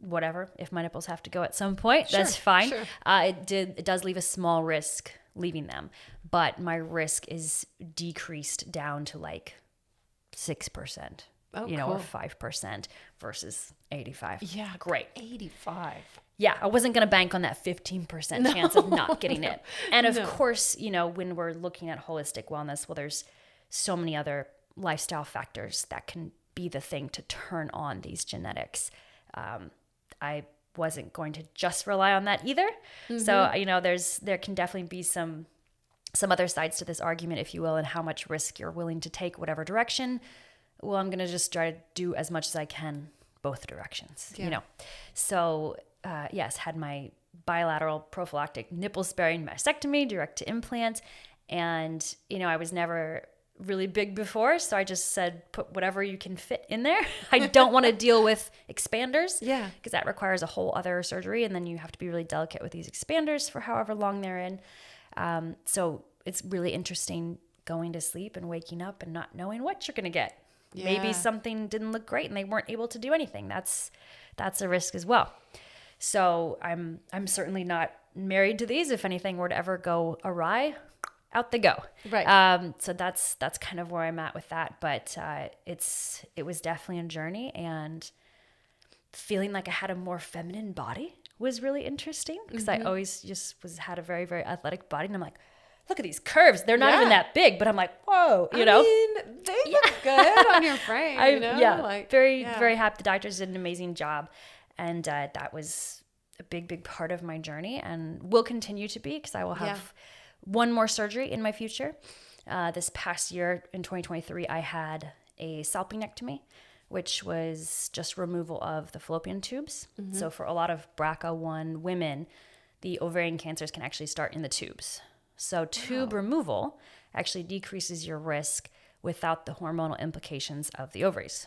Speaker 1: Whatever. If my nipples have to go at some point, that's fine.
Speaker 2: Sure.
Speaker 1: It does leave a small risk leaving them, but my risk is decreased down to like 6%.
Speaker 2: Oh,
Speaker 1: or
Speaker 2: cool.
Speaker 1: 5% versus 85.
Speaker 2: Yeah,
Speaker 1: Great.
Speaker 2: 85.
Speaker 1: Yeah, I wasn't going to bank on that 15% chance of not getting it. And of course, when we're looking at holistic wellness, well, there's so many other lifestyle factors that can be the thing to turn on these genetics. I wasn't going to just rely on that either. So, there can definitely be some other sides to this argument, if you will, and how much risk you're willing to take, whatever direction. Well, I'm going to just try to do as much as I can both directions, So, yes, had my bilateral prophylactic nipple sparing mastectomy, direct to implant. And, I was never really big before. So I just said, put whatever you can fit in there. I don't want to deal with expanders.
Speaker 2: Yeah.
Speaker 1: Because that requires a whole other surgery. And then you have to be really delicate with these expanders for however long they're in. So it's really interesting going to sleep and waking up and not knowing what you're going to get.
Speaker 2: Yeah.
Speaker 1: Maybe something didn't look great and they weren't able to do anything. That's a risk as well. So I'm certainly not married to these. If anything were to ever go awry, out they go.
Speaker 2: Right.
Speaker 1: So that's kind of where I'm at with that. But it was definitely a journey, and feeling like I had a more feminine body was really interesting, because I always just had a very, very athletic body, and I'm like, look at these curves. They're not even that big, but I'm like, whoa,
Speaker 2: I mean, they look good on your frame,
Speaker 1: very happy. The doctors did an amazing job. And that was a big, big part of my journey, and will continue to be, because I will have one more surgery in my future. This past year in 2023, I had a salpingectomy, which was just removal of the fallopian tubes. So for a lot of BRCA1 women, the ovarian cancers can actually start in the tubes. So tube removal actually decreases your risk without the hormonal implications of the ovaries.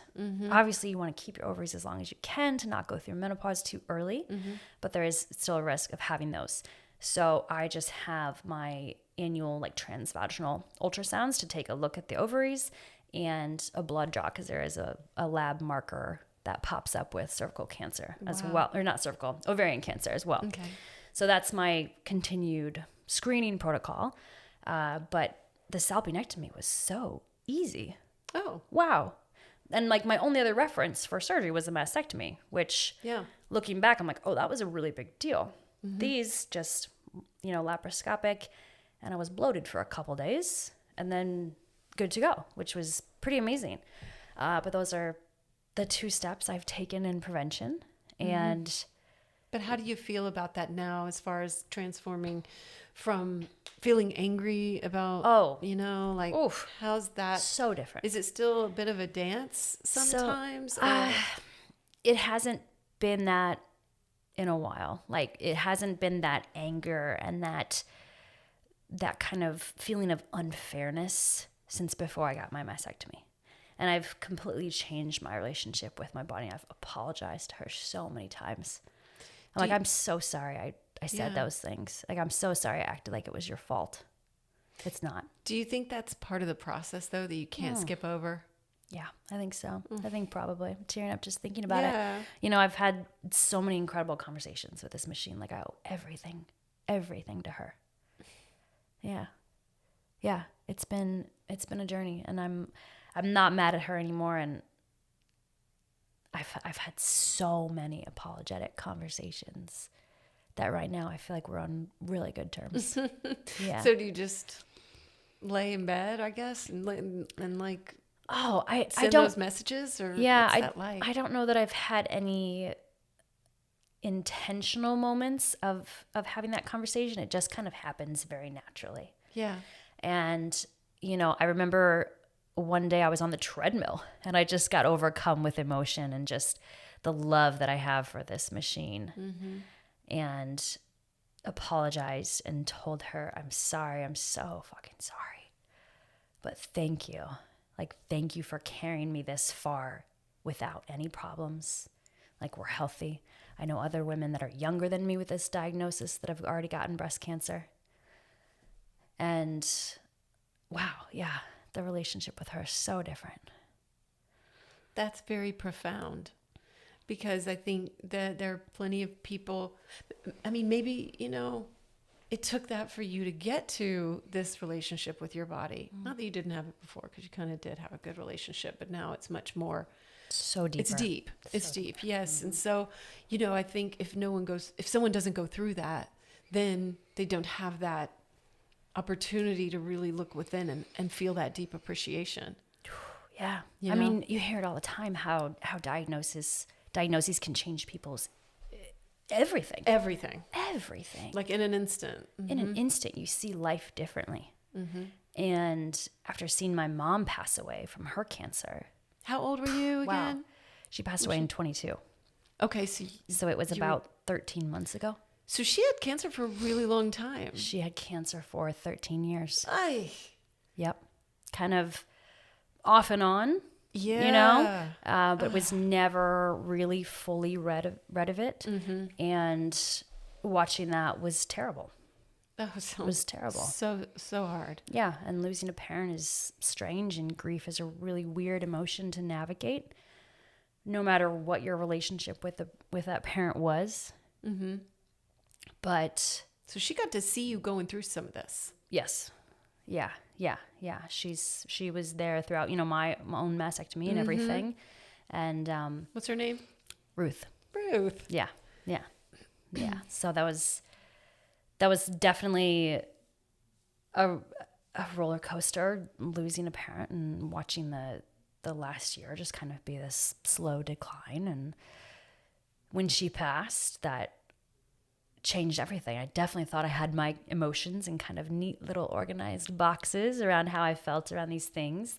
Speaker 1: Obviously, you want to keep your ovaries as long as you can to not go through menopause too early, but there is still a risk of having those. So I just have my annual transvaginal ultrasounds to take a look at the ovaries, and a blood draw, because there is a lab marker that pops up with cervical cancer as well, or not cervical, ovarian cancer as well.
Speaker 2: Okay.
Speaker 1: So that's my continued screening protocol. But the salpingectomy was so easy.
Speaker 2: Oh.
Speaker 1: Wow. And my only other reference for surgery was a mastectomy, which looking back, I'm like, oh, that was a really big deal. These just, laparoscopic, and I was bloated for a couple days and then good to go, which was pretty amazing. But those are the 2 steps I've taken in prevention. And
Speaker 2: But how do you feel about that now, as far as transforming from feeling angry about,
Speaker 1: oof,
Speaker 2: how's that?
Speaker 1: so different.
Speaker 2: Is it still a bit of a dance sometimes?
Speaker 1: It hasn't been that in a while. It hasn't been that anger and that kind of feeling of unfairness since before I got my mastectomy. And I've completely changed my relationship with my body. I've apologized to her so many times. I'm so sorry I said those things. I'm so sorry I acted like it was your fault. It's not.
Speaker 2: Do you think that's part of the process, though, that you can't skip over?
Speaker 1: Yeah, I think so. I think probably. I'm tearing up just thinking about it. I've had so many incredible conversations with this machine. I owe everything to her. Yeah. Yeah, it's been a journey, and I'm not mad at her anymore, and I've had so many apologetic conversations that right now I feel like we're on really good terms. Yeah.
Speaker 2: So do you just lay in bed, I guess, and
Speaker 1: I
Speaker 2: send
Speaker 1: don't,
Speaker 2: those messages, or what's that like?
Speaker 1: I don't know that I've had any intentional moments of having that conversation. It just kind of happens very naturally.
Speaker 2: Yeah.
Speaker 1: And I remember one day I was on the treadmill and I just got overcome with emotion and just the love that I have for this machine. And apologized and told her, I'm sorry. I'm so fucking sorry. But thank you. Like, thank you for carrying me this far without any problems. Like, we're healthy. I know other women that are younger than me with this diagnosis that have already gotten breast cancer. And wow, yeah, the relationship with her is so different.
Speaker 2: That's very profound, because I think that there are plenty of people, I mean, maybe, you know, it took that for you to get to this relationship with your body. Not that you didn't have it before, because you kind of did have a good relationship, but now it's much more.
Speaker 1: So deeper.
Speaker 2: It's deep. It's deep. Yes. And so, you know, I think if someone doesn't go through that, then they don't have that opportunity to really look within and feel that deep appreciation.
Speaker 1: Yeah.
Speaker 2: You
Speaker 1: I
Speaker 2: know?
Speaker 1: mean, you hear it all the time, how diagnoses can change people's everything.
Speaker 2: Everything. Like in an instant.
Speaker 1: In an instant, you see life differently. And after seeing my mom pass away from her cancer.
Speaker 2: How old were you again?
Speaker 1: Wow. She passed away in 22.
Speaker 2: Okay.
Speaker 1: So it was about 13 months ago.
Speaker 2: So she had cancer for a really long time.
Speaker 1: She had cancer for 13 years.
Speaker 2: Ay.
Speaker 1: Yep. Kind of off and on.
Speaker 2: Yeah.
Speaker 1: You know, but was never really fully rid of it. And watching that was terrible.
Speaker 2: It
Speaker 1: was terrible.
Speaker 2: So hard.
Speaker 1: Yeah. And losing a parent is strange, and grief is a really weird emotion to navigate, no matter what your relationship with that parent was. But
Speaker 2: so she got to see you going through some of this.
Speaker 1: yes. Yeah. She was there throughout, you know, my own mastectomy and everything. And
Speaker 2: What's her name?
Speaker 1: Ruth.
Speaker 2: Yeah.
Speaker 1: So that was definitely a roller coaster, losing a parent and watching the last year just kind of be this slow decline. And when she passed, that changed everything. I definitely thought I had my emotions in kind of neat little organized boxes around how I felt around these things.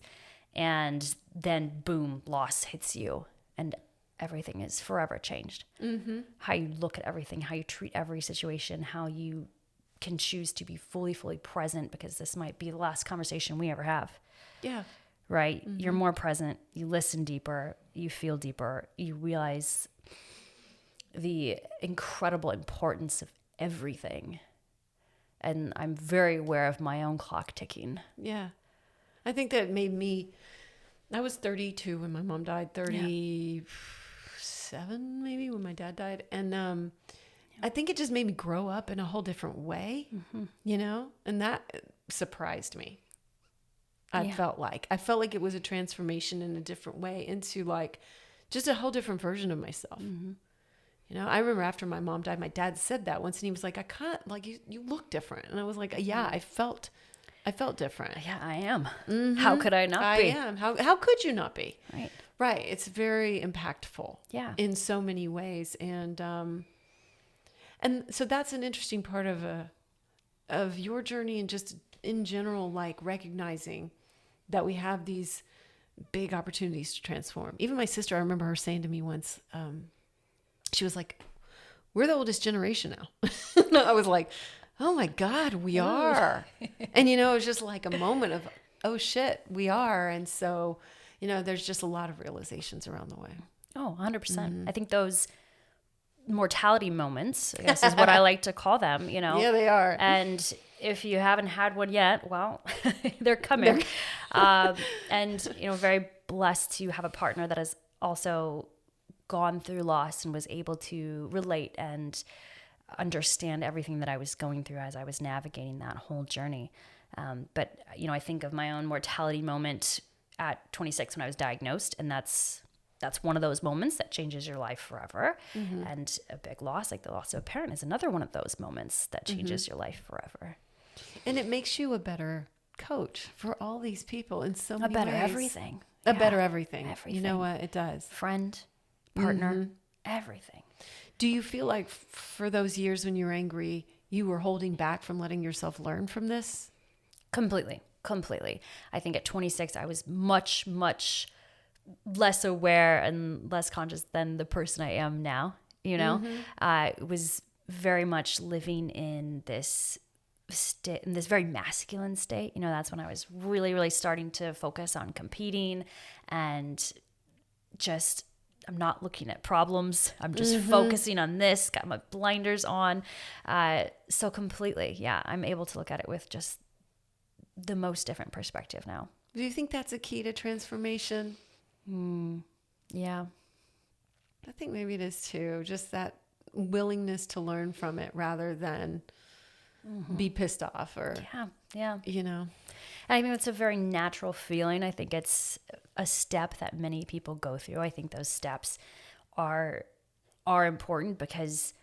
Speaker 1: And then boom, loss hits you and everything is forever changed. How you look at everything, how you treat every situation, how you can choose to be fully present, because this might be the last conversation we ever have.
Speaker 2: Yeah.
Speaker 1: Right? You're more present. You listen deeper. You feel deeper. You realize the incredible importance of everything. And I'm very aware of my own clock ticking.
Speaker 2: Yeah. I think that made me, I was 32 when my mom died, 37 maybe when my dad died. And I think it just made me grow up in a whole different way, you know, and that surprised me. I felt like it was a transformation in a different way into like just a whole different version of myself. You know, I remember after my mom died, my dad said that once, and he was like, I can't, like, you look different. And I was like, yeah, I felt different.
Speaker 1: Yeah, I am. How could I not be?
Speaker 2: I am. How could you not be?
Speaker 1: Right.
Speaker 2: Right. It's very impactful.
Speaker 1: Yeah.
Speaker 2: In so many ways. And so that's an interesting part of your journey, and just in general, like recognizing that we have these big opportunities to transform. Even my sister, I remember her saying to me once, she was like, we're the oldest generation now. I was like, oh my God, we are. And, you know, it was just like a moment of, oh shit, we are. And so, you know, there's just a lot of realizations around the way.
Speaker 1: Oh, 100%. I think those mortality moments, I guess is what I like to call them, you know.
Speaker 2: Yeah, they are.
Speaker 1: And if you haven't had one yet, well, they're coming. And, you know, very blessed to have a partner that has also gone through loss and was able to relate and understand everything that I was going through as I was navigating that whole journey. But, you know, I think of my own mortality moment at 26 when I was diagnosed, and that's one of those moments that changes your life forever. And a big loss, like the loss of a parent, is another one of those moments that changes your life forever.
Speaker 2: And it makes you a better coach for all these people in so many
Speaker 1: A better
Speaker 2: ways.
Speaker 1: everything.
Speaker 2: A better everything.
Speaker 1: Everything.
Speaker 2: You know what? It does.
Speaker 1: Friend, partner, everything.
Speaker 2: Do you feel like for those years when you were angry, you were holding back from letting yourself learn from this?
Speaker 1: Completely. Completely. I think at 26, I was much, much less aware and less conscious than the person I am now. I was very much living in this in this very masculine state. That's when I was really, really starting to focus on competing and just, I'm not looking at problems. I'm just focusing on this, got my blinders on. So completely, yeah, I'm able to look at it with just the most different perspective now.
Speaker 2: Do you think that's a key to transformation?
Speaker 1: Yeah.
Speaker 2: I think maybe it is too. Just that willingness to learn from it rather than be pissed off or,
Speaker 1: Yeah.
Speaker 2: And
Speaker 1: I mean, it's a very natural feeling. I think it's a step that many people go through. I think those steps are important because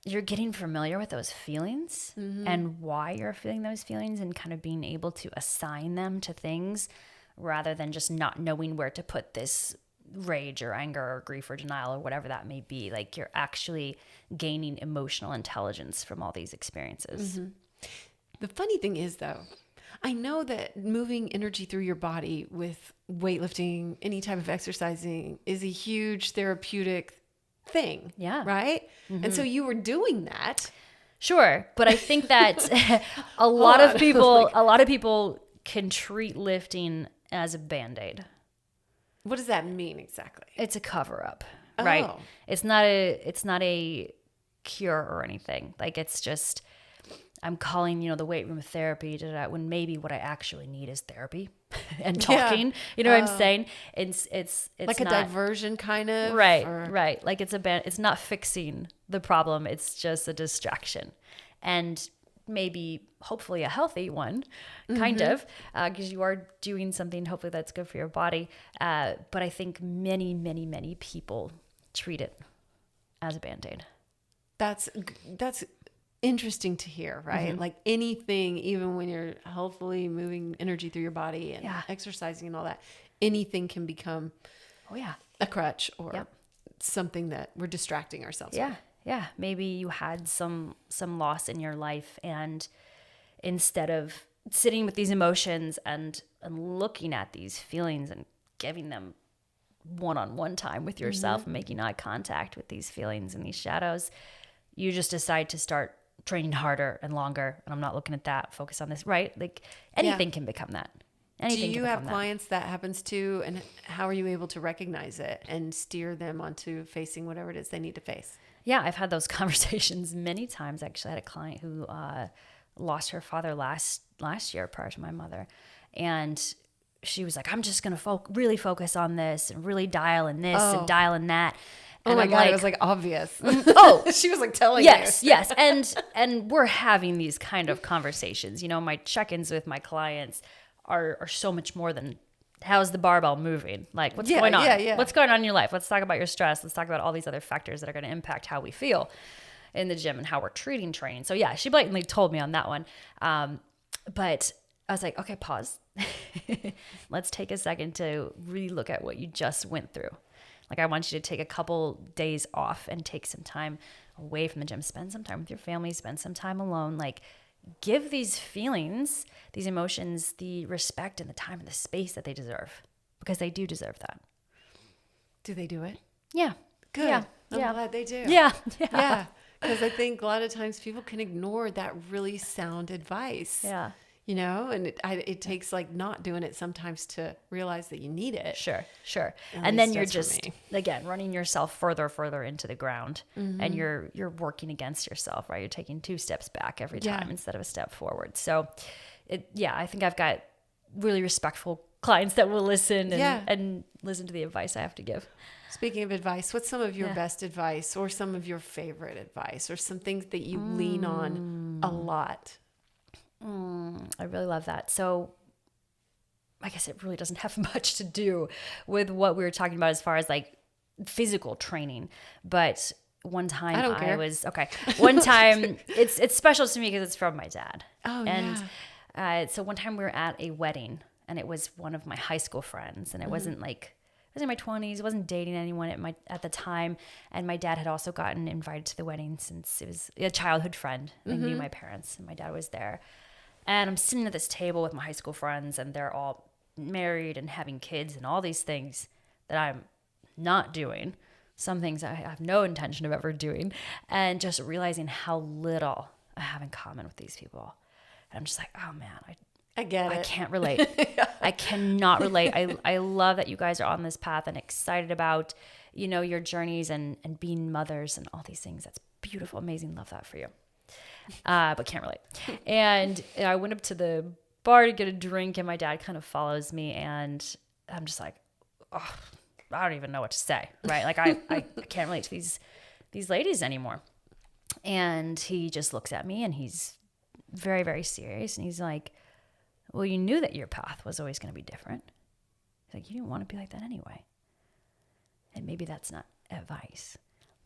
Speaker 1: you're getting familiar with those feelings and why you're feeling those feelings and kind of being able to assign them to things rather than just not knowing where to put this rage or anger or grief or denial or whatever that may be. Like, you're actually gaining emotional intelligence from all these experiences.
Speaker 2: The funny thing is, though, I know that moving energy through your body with weightlifting, any type of exercising, is a huge therapeutic thing.
Speaker 1: Yeah.
Speaker 2: Right? And so you were doing that.
Speaker 1: Sure. But I think that a lot of people can treat lifting as a Band-Aid.
Speaker 2: What does that mean exactly?
Speaker 1: It's a cover up, right?
Speaker 2: Oh.
Speaker 1: It's not a cure or anything. Like, it's just, I'm calling, the weight room therapy when maybe what I actually need is therapy and talking. You know what I'm saying? It's
Speaker 2: like
Speaker 1: not,
Speaker 2: a diversion kind of.
Speaker 1: Right. Like, it's not fixing the problem. It's just a distraction. And maybe hopefully a healthy one, kind of, because you are doing something hopefully that's good for your body. But I think many, many, many people treat it as a Band-Aid.
Speaker 2: That's interesting to hear, right? Like anything, even when you're healthfully moving energy through your body and exercising and all that, anything can become a crutch or something that we're distracting ourselves with.
Speaker 1: Yeah, maybe you had some loss in your life, and instead of sitting with these emotions and looking at these feelings and giving them one-on-one time with yourself and making eye contact with these feelings and these shadows, you just decide to start training harder and longer. And I'm not looking at that, focus on this, right? Like, anything can become that.
Speaker 2: Do you have clients that happens to, and how are you able to recognize it and steer them onto facing whatever it is they need to face?
Speaker 1: Yeah, I've had those conversations many times. Actually, I had a client who lost her father last year prior to my mother. And she was like, I'm just going to really focus on this and really dial in this and dial in that.
Speaker 2: And oh my God, it was like obvious. She was like telling you.
Speaker 1: Yes. And we're having these kind of conversations. My check-ins with my clients are so much more than, how's the barbell moving? Like, what's going on? What's going on in your life? Let's talk about your stress. Let's talk about all these other factors that are going to impact how we feel in the gym and how we're treating training. So yeah, she blatantly told me on that one. But I was like, okay, pause. Let's take a second to really look at what you just went through. Like, I want you to take a couple days off and take some time away from the gym. Spend some time with your family. Spend some time alone. Like, give these feelings, these emotions, the respect and the time and the space that they deserve, because they do deserve that.
Speaker 2: Do they do it?
Speaker 1: Yeah.
Speaker 2: Good.
Speaker 1: Yeah.
Speaker 2: I'm glad they do.
Speaker 1: Yeah.
Speaker 2: Because I think a lot of times people can ignore that really sound advice.
Speaker 1: Yeah.
Speaker 2: And it takes like not doing it sometimes to realize that you need it.
Speaker 1: Sure. And then you're just, again, running yourself further into the ground, and you're working against yourself, right? You're taking 2 steps back every time instead of a step forward. So I think I've got really respectful clients that will listen and listen to the advice I have to give.
Speaker 2: Speaking of advice, what's some of your best advice or some of your favorite advice or some things that you lean on a lot?
Speaker 1: I really love that. So I guess it really doesn't have much to do with what we were talking about as far as like physical training. But one time one time it's special to me because it's from my dad.
Speaker 2: Oh,
Speaker 1: and so one time we were at a wedding, and it was one of my high school friends, and it wasn't like, I was in my 20s, wasn't dating anyone at the time. And my dad had also gotten invited to the wedding since it was a childhood friend. They knew my parents, and my dad was there. And I'm sitting at this table with my high school friends, and they're all married and having kids and all these things that I'm not doing. Some things I have no intention of ever doing. And just realizing how little I have in common with these people. And I'm just like, oh man,
Speaker 2: I get it.
Speaker 1: I can't relate. I cannot relate. I love that you guys are on this path and excited about, your journeys and being mothers and all these things. That's beautiful, amazing. Love that for you. But can't relate. And I went up to the bar to get a drink, and my dad kind of follows me, and I'm just like, oh, I don't even know what to say, right? Like I can't relate to these ladies anymore. And he just looks at me, and he's very, very serious, and he's like, well, you knew that your path was always going to be different. He's like, you didn't want to be like that anyway. And maybe that's not advice,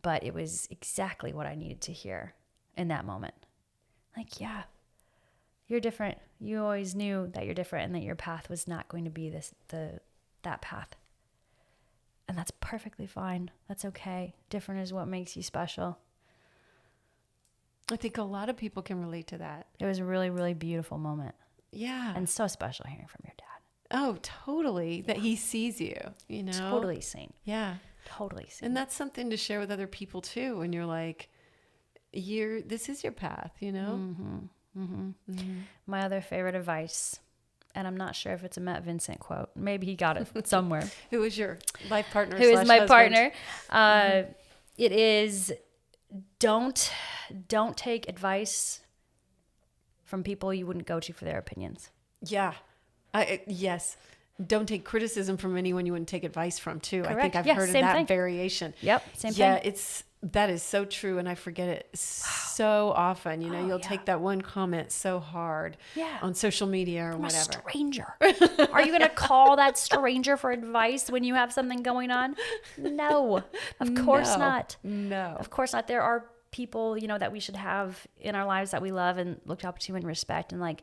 Speaker 1: but it was exactly what I needed to hear in that moment. Like, yeah, you're different. You always knew that you're different and that your path was not going to be that path. And that's perfectly fine. That's okay. Different is what makes you special.
Speaker 2: I think a lot of people can relate to that.
Speaker 1: It was a really, really beautiful moment.
Speaker 2: Yeah.
Speaker 1: And so special hearing from your dad.
Speaker 2: Oh, totally. That he sees you,
Speaker 1: Totally seen.
Speaker 2: Yeah.
Speaker 1: Totally seen.
Speaker 2: And that's something to share with other people too. When you're like, this is your path,
Speaker 1: Mm-hmm. Mm-hmm. Mm-hmm. My other favorite advice, and I'm not sure if it's a Matt Vincent quote. Maybe he got it somewhere.
Speaker 2: Who was your life partner?
Speaker 1: Who is my
Speaker 2: husband?
Speaker 1: partner? It is don't take advice from people you wouldn't go to for their opinions.
Speaker 2: Yeah. Yes. Don't take criticism from anyone you wouldn't take advice from too.
Speaker 1: Correct.
Speaker 2: I think I've
Speaker 1: Yeah,
Speaker 2: heard of
Speaker 1: same
Speaker 2: that
Speaker 1: thing.
Speaker 2: variation.
Speaker 1: Yep. Same
Speaker 2: Yeah,
Speaker 1: thing.
Speaker 2: that is so true. And I forget it so often. You'll
Speaker 1: yeah.
Speaker 2: take that one comment so hard on social media or
Speaker 1: From
Speaker 2: whatever.
Speaker 1: a stranger. Are you going to call that stranger for advice when you have something going on? No, of course not.
Speaker 2: No.
Speaker 1: Of course not. There are people, that we should have in our lives that we love and look up to and respect. And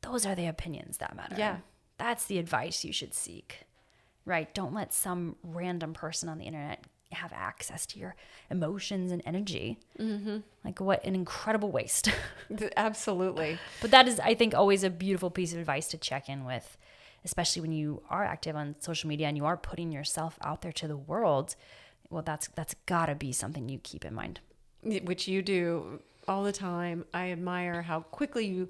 Speaker 1: those are the opinions that matter.
Speaker 2: Yeah. That's
Speaker 1: the advice you should seek, right? Don't let some random person on the internet have access to your emotions and energy. Mm-hmm. What an incredible waste.
Speaker 2: Absolutely.
Speaker 1: But that is, I think, always a beautiful piece of advice to check in with, especially when you are active on social media and you are putting yourself out there to the world. Well, that's gotta be something you keep in mind.
Speaker 2: Which you do all the time. I admire how quickly you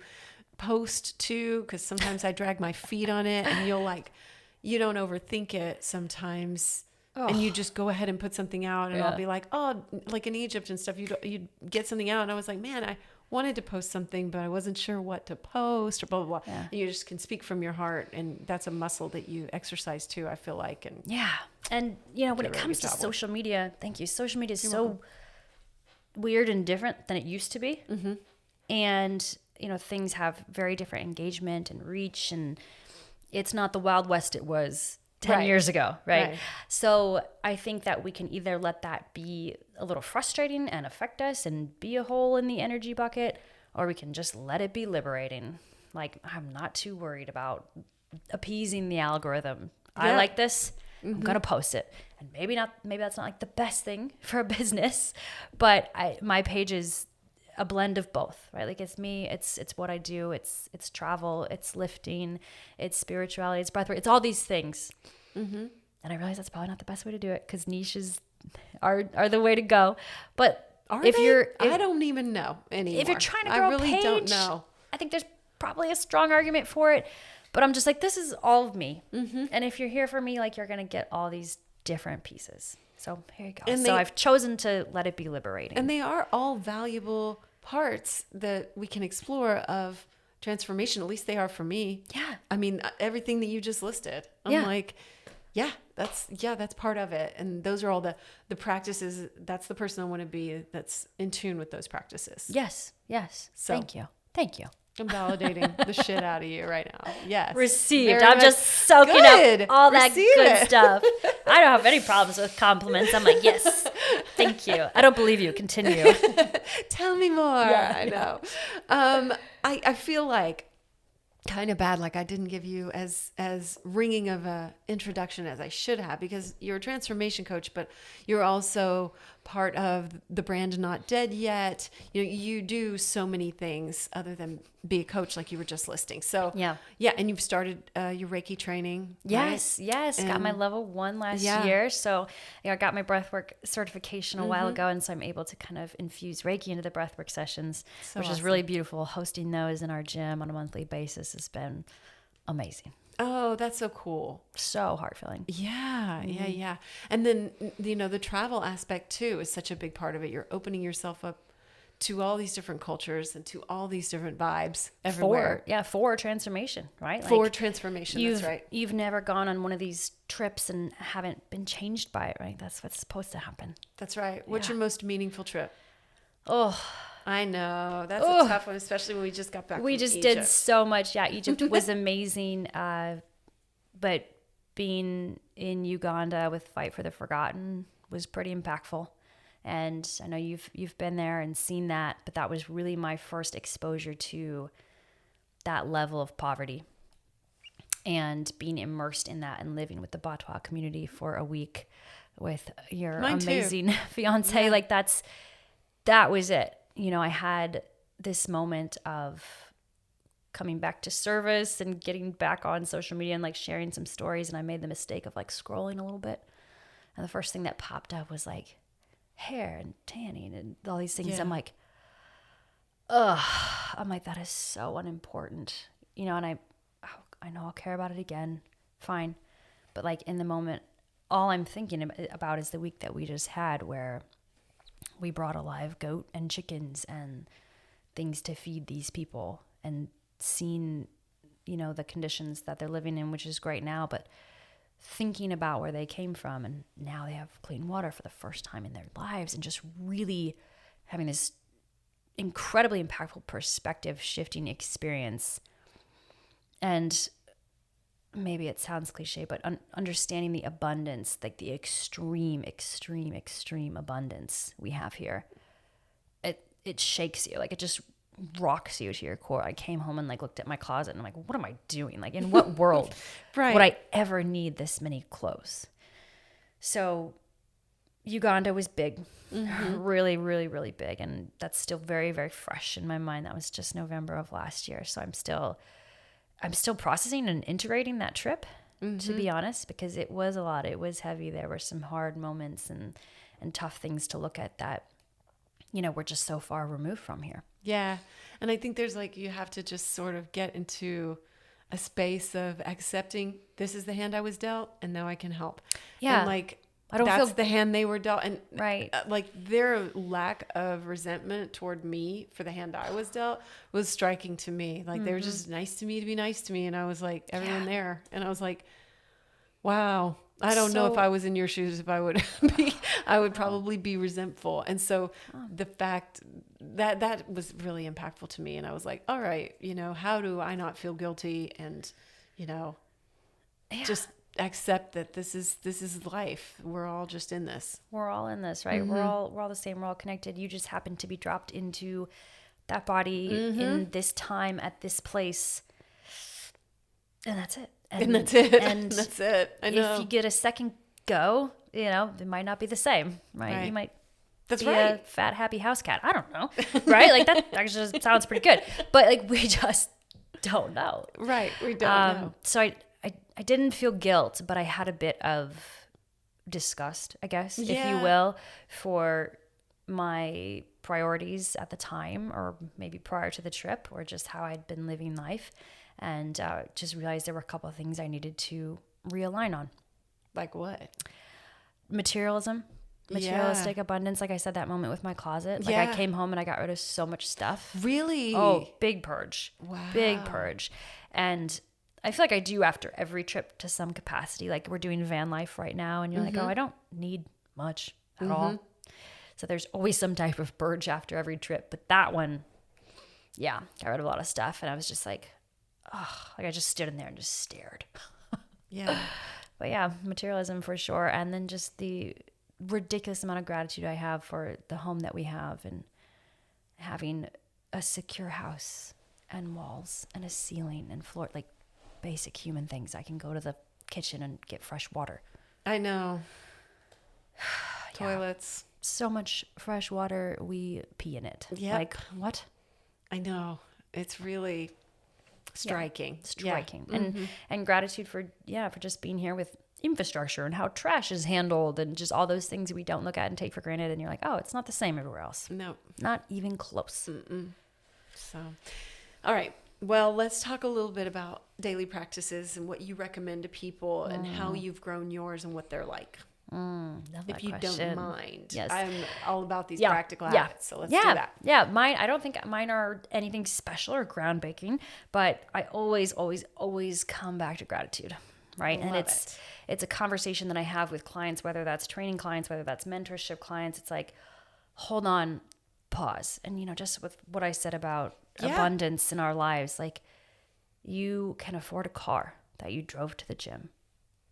Speaker 2: post too, because sometimes I drag my feet on it, and you don't overthink it sometimes. Oh. And you just go ahead and put something out, and I'll be like, oh, like in Egypt and stuff, you'd get something out, and I was like, man, I wanted to post something, but I wasn't sure what to post or blah, blah, blah. Yeah. And you just can speak from your heart, and that's a muscle that you exercise too, I feel like. And
Speaker 1: yeah. And, when it comes to social media, thank you. Social media is so weird and different than it used to be. Mm-hmm. And, things have very different engagement and reach, and it's not the Wild West it was 10 years ago, right? So I think that we can either let that be a little frustrating and affect us and be a hole in the energy bucket, or we can just let it be liberating. I'm not too worried about appeasing the algorithm. Yeah. I like this. Mm-hmm. I'm going to post it. And maybe that's not the best thing for a business, but my page is a blend of both, right? It's me, it's what I do, it's travel, it's lifting, it's spirituality, it's breathwork, it's all these things. Mm-hmm. And I realize that's probably not the best way to do it, because niches are the way to go. But I
Speaker 2: don't even know anymore.
Speaker 1: If you're trying to grow a page, don't know. I think there's probably a strong argument for it. But I'm just this is all of me. Mm-hmm. And if you're here for me, you're going to get all these different pieces. So here you go. And I've chosen to let it be liberating.
Speaker 2: And they are all valuable parts that we can explore of transformation. At least they are for me.
Speaker 1: Yeah.
Speaker 2: I mean, everything that you just listed. I'm that's part of it. And those are all the practices. That's the person I want to be that's in tune with those practices.
Speaker 1: Yes. So, Thank you.
Speaker 2: I'm validating the shit out of you right now. Yes.
Speaker 1: Received. I'm just soaking up all that good stuff. I don't have any problems with compliments. I'm yes. Thank you. I don't believe you. Continue.
Speaker 2: Tell me more. Yeah, I know. I feel kind of bad. I didn't give you as ringing of a introduction as I should have, because you're a transformation coach, but you're also part of the brand Not Dead Yet. You know, you do so many things other than be a coach like you were just listing. So yeah. And you've started your Reiki training.
Speaker 1: Yes.
Speaker 2: Right?
Speaker 1: Yes. Got my level 1 last year. So I got my breathwork certification a while ago. And so I'm able to kind of infuse Reiki into the breathwork sessions, which is really beautiful. Hosting those in our gym on a monthly basis has been amazing.
Speaker 2: Oh, that's so cool.
Speaker 1: So heart-filling.
Speaker 2: Yeah. And then, you know, the travel aspect too is such a big part of it. You're opening yourself up to all these different cultures and to all these different vibes everywhere.
Speaker 1: For transformation, right?
Speaker 2: For transformation, that's right.
Speaker 1: You've never gone on one of these trips and haven't been changed by it, right? That's what's supposed to happen.
Speaker 2: That's right. What's your most meaningful trip?
Speaker 1: Oh,
Speaker 2: I know. That's a tough one, especially when we just got back
Speaker 1: we
Speaker 2: from
Speaker 1: just
Speaker 2: Egypt.
Speaker 1: did so much. Yeah, Egypt was amazing. But being in Uganda with Fight for the Forgotten was pretty impactful. And I know you've been there and seen that, but that was really my first exposure to that level of poverty and being immersed in that and living with the Batwa community for a week with your amazing fiance.
Speaker 2: Yeah.
Speaker 1: Like that was it. You know, I had this moment of coming back to service and getting back on social media and like sharing some stories. And I made the mistake of like scrolling a little bit. And the first thing that popped up was like hair and tanning and all these things. I'm like, that is so unimportant, you know, and I know I'll care about it again. Fine. But like in the moment, all I'm thinking about is the week that we just had where we brought a live goat and chickens and things to feed these people and seen, you know, the conditions that they're living in, which is great now, but thinking about where they came from and now they have clean water for the first time in their lives and just really having this incredibly impactful perspective shifting experience. And maybe it sounds cliche, but understanding the abundance, like the extreme abundance we have here, it shakes you. Like it just rocks you to your core. I came home and like looked at my closet and I'm like, what am I doing? Like in what world would I ever need this many clothes? So Uganda was big, really, really, really big. And that's still very, very fresh in my mind. That was just November of last year. So I'm still processing and integrating that trip, to be honest, because it was a lot. It was heavy. There were some hard moments and tough things to look at that, you know, we're just so far removed from here.
Speaker 2: Yeah. And I think there's like, you have to just sort of get into a space of accepting this is the hand I was dealt and now I can help.
Speaker 1: Yeah.
Speaker 2: And like,
Speaker 1: I don't
Speaker 2: feel the hand they were dealt. And
Speaker 1: right.
Speaker 2: Like their lack of resentment toward me for the hand I was dealt was striking to me. Like they were just nice to me to be nice to me. And I was like, everyone there. And I was like, wow, I don't know if I was in your shoes, if I would be, I would probably be resentful. And so the fact that was really impactful to me. And I was like, all right, you know, how do I not feel guilty and, you know, just accept that this is life. We're all just in this.
Speaker 1: We're all in this, right? We're all the same. We're all connected. You just happen to be dropped into that body in this time at this place. And that's it.
Speaker 2: And that's it.
Speaker 1: And
Speaker 2: that's it. I know.
Speaker 1: If you get a second go, you know, it might not be the same, right? You might be a fat, happy house cat. I don't know, right? Like that actually sounds pretty good. But like we just don't know.
Speaker 2: Right. We don't know.
Speaker 1: So I didn't feel guilt, but I had a bit of disgust, I guess, if you will, for my priorities at the time or maybe prior to the trip or just how I'd been living life. And just realized there were a couple of things I needed to realign on.
Speaker 2: Like what?
Speaker 1: Materialistic abundance. Like I said, that moment with my closet. Like I came home and I got rid of so much stuff.
Speaker 2: Really?
Speaker 1: Oh, big purge.
Speaker 2: Wow.
Speaker 1: Big purge. And I feel like I do after every trip to some capacity. Like we're doing van life right now and you're like, oh, I don't need much at all. So there's always some type of purge after every trip. But that one, got rid of a lot of stuff. And I was just like, like I just stood in there and just stared. But yeah, materialism for sure. And then just the ridiculous amount of gratitude I have for the home that we have and having a secure house and walls and a ceiling and floor, like basic human things. I can go to the kitchen and get fresh water.
Speaker 2: I know. Toilets.
Speaker 1: so much fresh water, we pee in it.
Speaker 2: Yep.
Speaker 1: Like, what?
Speaker 2: I know. It's really striking.
Speaker 1: Striking. And gratitude for just being here with infrastructure and how trash is handled and just all those things we don't look at and take for granted. And you're like, oh, it's not the same everywhere else.
Speaker 2: No.
Speaker 1: Not even close.
Speaker 2: So, all right. Well, let's talk a little bit about daily practices and what you recommend to people and how you've grown yours and what they're like.
Speaker 1: Love that
Speaker 2: If you
Speaker 1: question.
Speaker 2: don't mind.
Speaker 1: Yes.
Speaker 2: I'm all about these practical habits. So let's do that.
Speaker 1: Yeah. I don't think mine are anything special or groundbreaking, but I always come back to gratitude. Right. And it's a conversation that I have with clients, whether that's training clients, whether that's mentorship clients. It's like, hold on, pause. And, just with what I said about abundance in our lives, like you can afford a car that you drove to the gym.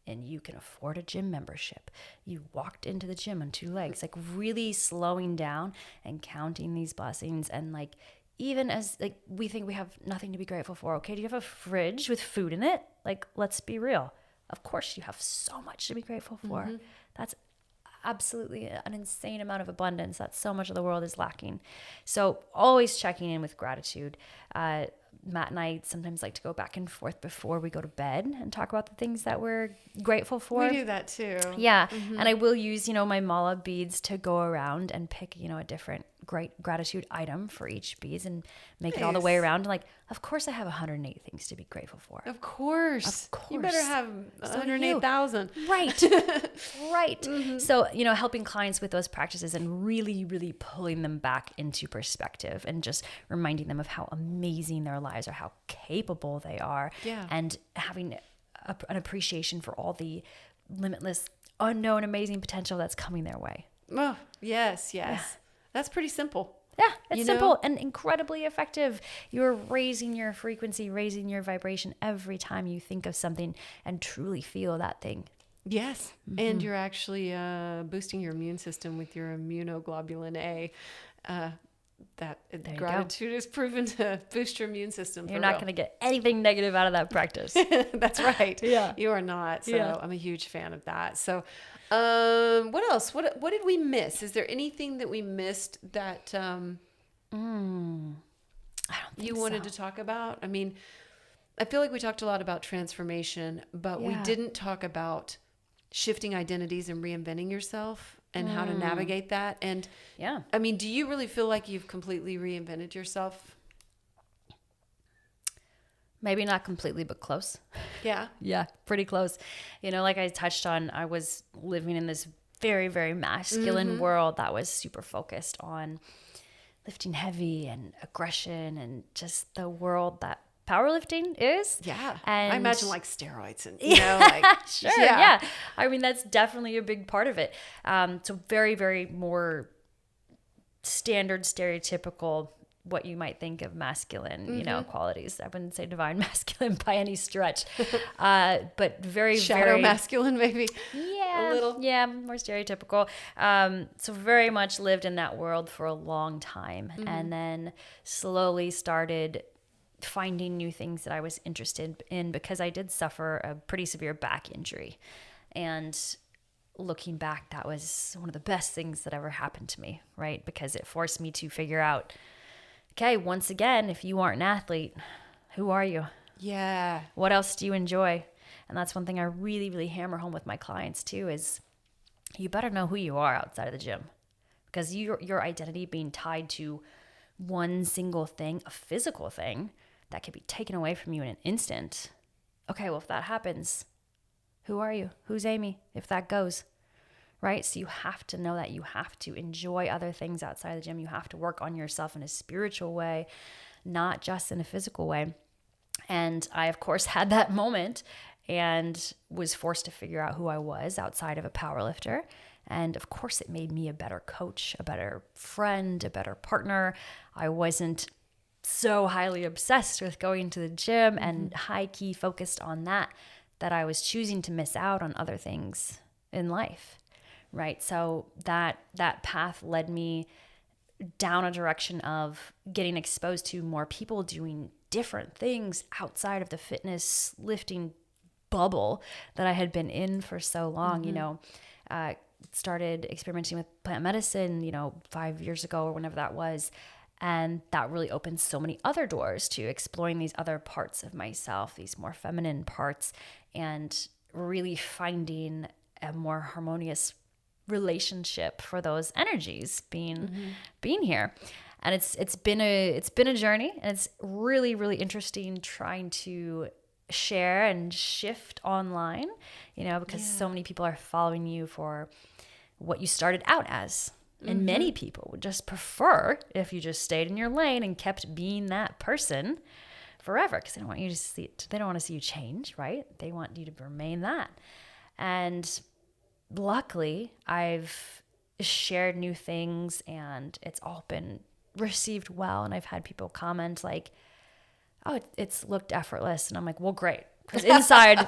Speaker 1: And you can afford a gym membership. You walked into the gym on 2 legs, like really slowing down and counting these blessings. And like, even as like we think we have nothing to be grateful for. Okay, do you have a fridge with food in it? Like, let's be real. Of course you have so much to be grateful for. That's absolutely an insane amount of abundance that so much of the world is lacking. So always checking in with gratitude. Matt and I sometimes like to go back and forth before we go to bed and talk about the things that we're grateful for.
Speaker 2: We do that too.
Speaker 1: Yeah. And I will use, my mala beads to go around and pick, a different great gratitude item for each beads and make it all the way around. Like, of course I have 108 things to be grateful for.
Speaker 2: Of course. You better have
Speaker 1: So
Speaker 2: 108,000.
Speaker 1: Right. Right. So, helping clients with those practices and really, really pulling them back into perspective and just reminding them of how amazing their lives are, how capable they are.
Speaker 2: Yeah.
Speaker 1: And having an appreciation for all the limitless, unknown, amazing potential that's coming their way.
Speaker 2: Oh, yes. Yeah. That's pretty simple.
Speaker 1: Yeah, it's simple and incredibly effective. You're raising your frequency, raising your vibration every time you think of something and truly feel that thing.
Speaker 2: Yes. And you're actually boosting your immune system with your immunoglobulin A. That gratitude is proven to boost your immune system.
Speaker 1: You're not going to get anything negative out of that practice.
Speaker 2: That's right.
Speaker 1: Yeah.
Speaker 2: You are not. So I'm a huge fan of that. So what else? What did we miss? Is there anything that we missed that
Speaker 1: I don't think
Speaker 2: you wanted to talk about? I mean, I feel like we talked a lot about transformation, but we didn't talk about shifting identities and reinventing yourself and how to navigate that. And I mean, do you really feel like you've completely reinvented yourself?
Speaker 1: Maybe not completely, but close.
Speaker 2: Yeah.
Speaker 1: Yeah, pretty close. Like I touched on, I was living in this very, very masculine world that was super focused on lifting heavy and aggression and just the world that powerlifting is.
Speaker 2: Yeah.
Speaker 1: And
Speaker 2: I imagine like steroids and,
Speaker 1: sure. Yeah. I mean, that's definitely a big part of it. So very, very more standard, stereotypical, what you might think of masculine, qualities. I wouldn't say divine masculine by any stretch, but very,
Speaker 2: shadow
Speaker 1: very
Speaker 2: masculine, maybe.
Speaker 1: Yeah,
Speaker 2: a little.
Speaker 1: Yeah, more stereotypical. So very much lived in that world for a long time, and then slowly started finding new things that I was interested in because I did suffer a pretty severe back injury, and looking back, that was one of the best things that ever happened to me, right? Because it forced me to figure out, okay, once again, if you aren't an athlete, who are you?
Speaker 2: Yeah.
Speaker 1: What else do you enjoy? And that's one thing I really, really hammer home with my clients too, is you better know who you are outside of the gym, because your identity being tied to one single thing, a physical thing that can be taken away from you in an instant. Okay, well, if that happens, who are you? Who's Amy? If that goes, right? So you have to know that you have to enjoy other things outside of the gym. You have to work on yourself in a spiritual way, not just in a physical way. And I, of course, had that moment and was forced to figure out who I was outside of a powerlifter. And of course, it made me a better coach, a better friend, a better partner. I wasn't so highly obsessed with going to the gym and high key focused on that I was choosing to miss out on other things in life, right? So that path led me down a direction of getting exposed to more people doing different things outside of the fitness lifting bubble that I had been in for so long. started experimenting with plant medicine, 5 years ago or whenever that was. And that really opened so many other doors to exploring these other parts of myself, these more feminine parts, and really finding a more harmonious relationship for those energies being here. And it's been a journey, and it's really, really interesting trying to share and shift online, because so many people are following you for what you started out as. And many people would just prefer if you just stayed in your lane and kept being that person forever, because they don't want you to see it. They don't want to see you change, right? They want you to remain that. And luckily, I've shared new things, and it's all been received well. And I've had people comment like, "Oh, it's looked effortless," and I'm like, "Well, great." Because inside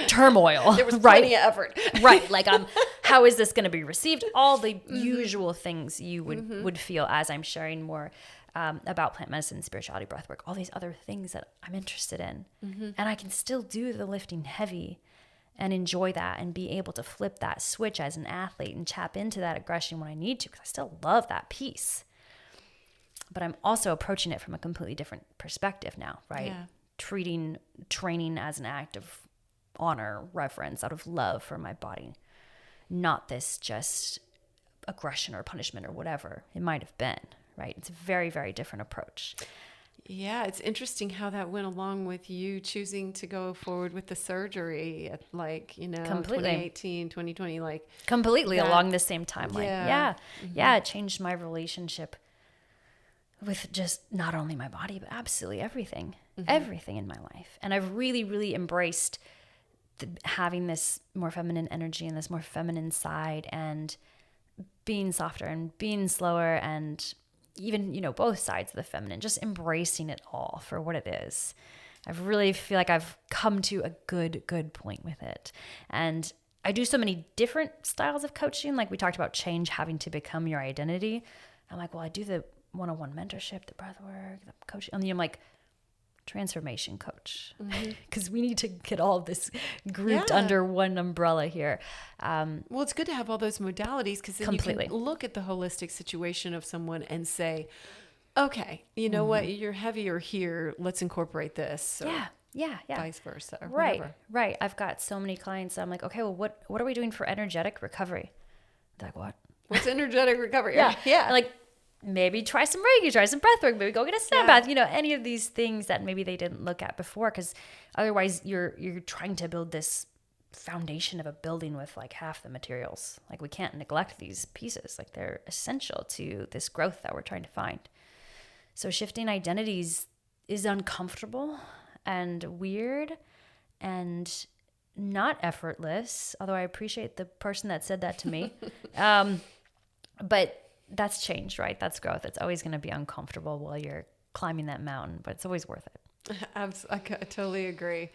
Speaker 1: turmoil,
Speaker 2: There was
Speaker 1: right?
Speaker 2: plenty of effort.
Speaker 1: Right. Like, how is this going to be received? All the usual things you would feel as I'm sharing more about plant medicine, spirituality, breathwork, all these other things that I'm interested in. And I can still do the lifting heavy and enjoy that and be able to flip that switch as an athlete and tap into that aggression when I need to, because I still love that piece. But I'm also approaching it from a completely different perspective now, right?
Speaker 2: Yeah.
Speaker 1: Treating training as an act of honor, reverence, out of love for my body, not this just aggression or punishment or whatever it might have been, right? It's a very, very different approach.
Speaker 2: Yeah, it's interesting how that went along with you choosing to go forward with the surgery at
Speaker 1: Completely.
Speaker 2: 2018, 2020,
Speaker 1: Completely
Speaker 2: that,
Speaker 1: along the same timeline.
Speaker 2: Yeah.
Speaker 1: Yeah, it changed my relationship with just not only my body, but absolutely everything in my life. And I've really, really embraced having this more feminine energy and this more feminine side, and being softer and being slower, and even, both sides of the feminine, just embracing it all for what it is. I really feel like I've come to a good point with it. And I do so many different styles of coaching. Like we talked about change having to become your identity. I'm like, well, I do the one-on-one mentorship, the breathwork, the coaching. And then I'm like, transformation coach, because we need to get all of this grouped under one umbrella here.
Speaker 2: Well, it's good to have all those modalities, because then
Speaker 1: Completely.
Speaker 2: you can look at the holistic situation of someone and say, okay, you know what, you're heavier here, let's incorporate this. Or
Speaker 1: Yeah.
Speaker 2: vice versa. Or
Speaker 1: Right.
Speaker 2: whatever.
Speaker 1: Right. I've got so many clients. I'm like, okay, well, what are we doing for energetic recovery? They're like, what?
Speaker 2: What's energetic recovery?
Speaker 1: Yeah. Like, maybe try some Reiki, try some breathwork, maybe go get a sand bath, any of these things that maybe they didn't look at before, because otherwise you're trying to build this foundation of a building with like half the materials. Like, we can't neglect these pieces. Like, they're essential to this growth that we're trying to find. So shifting identities is uncomfortable and weird and not effortless, although I appreciate the person that said that to me. But that's change, right? That's growth. It's always going to be uncomfortable while you're climbing that mountain, but it's always worth it.
Speaker 2: I totally agree.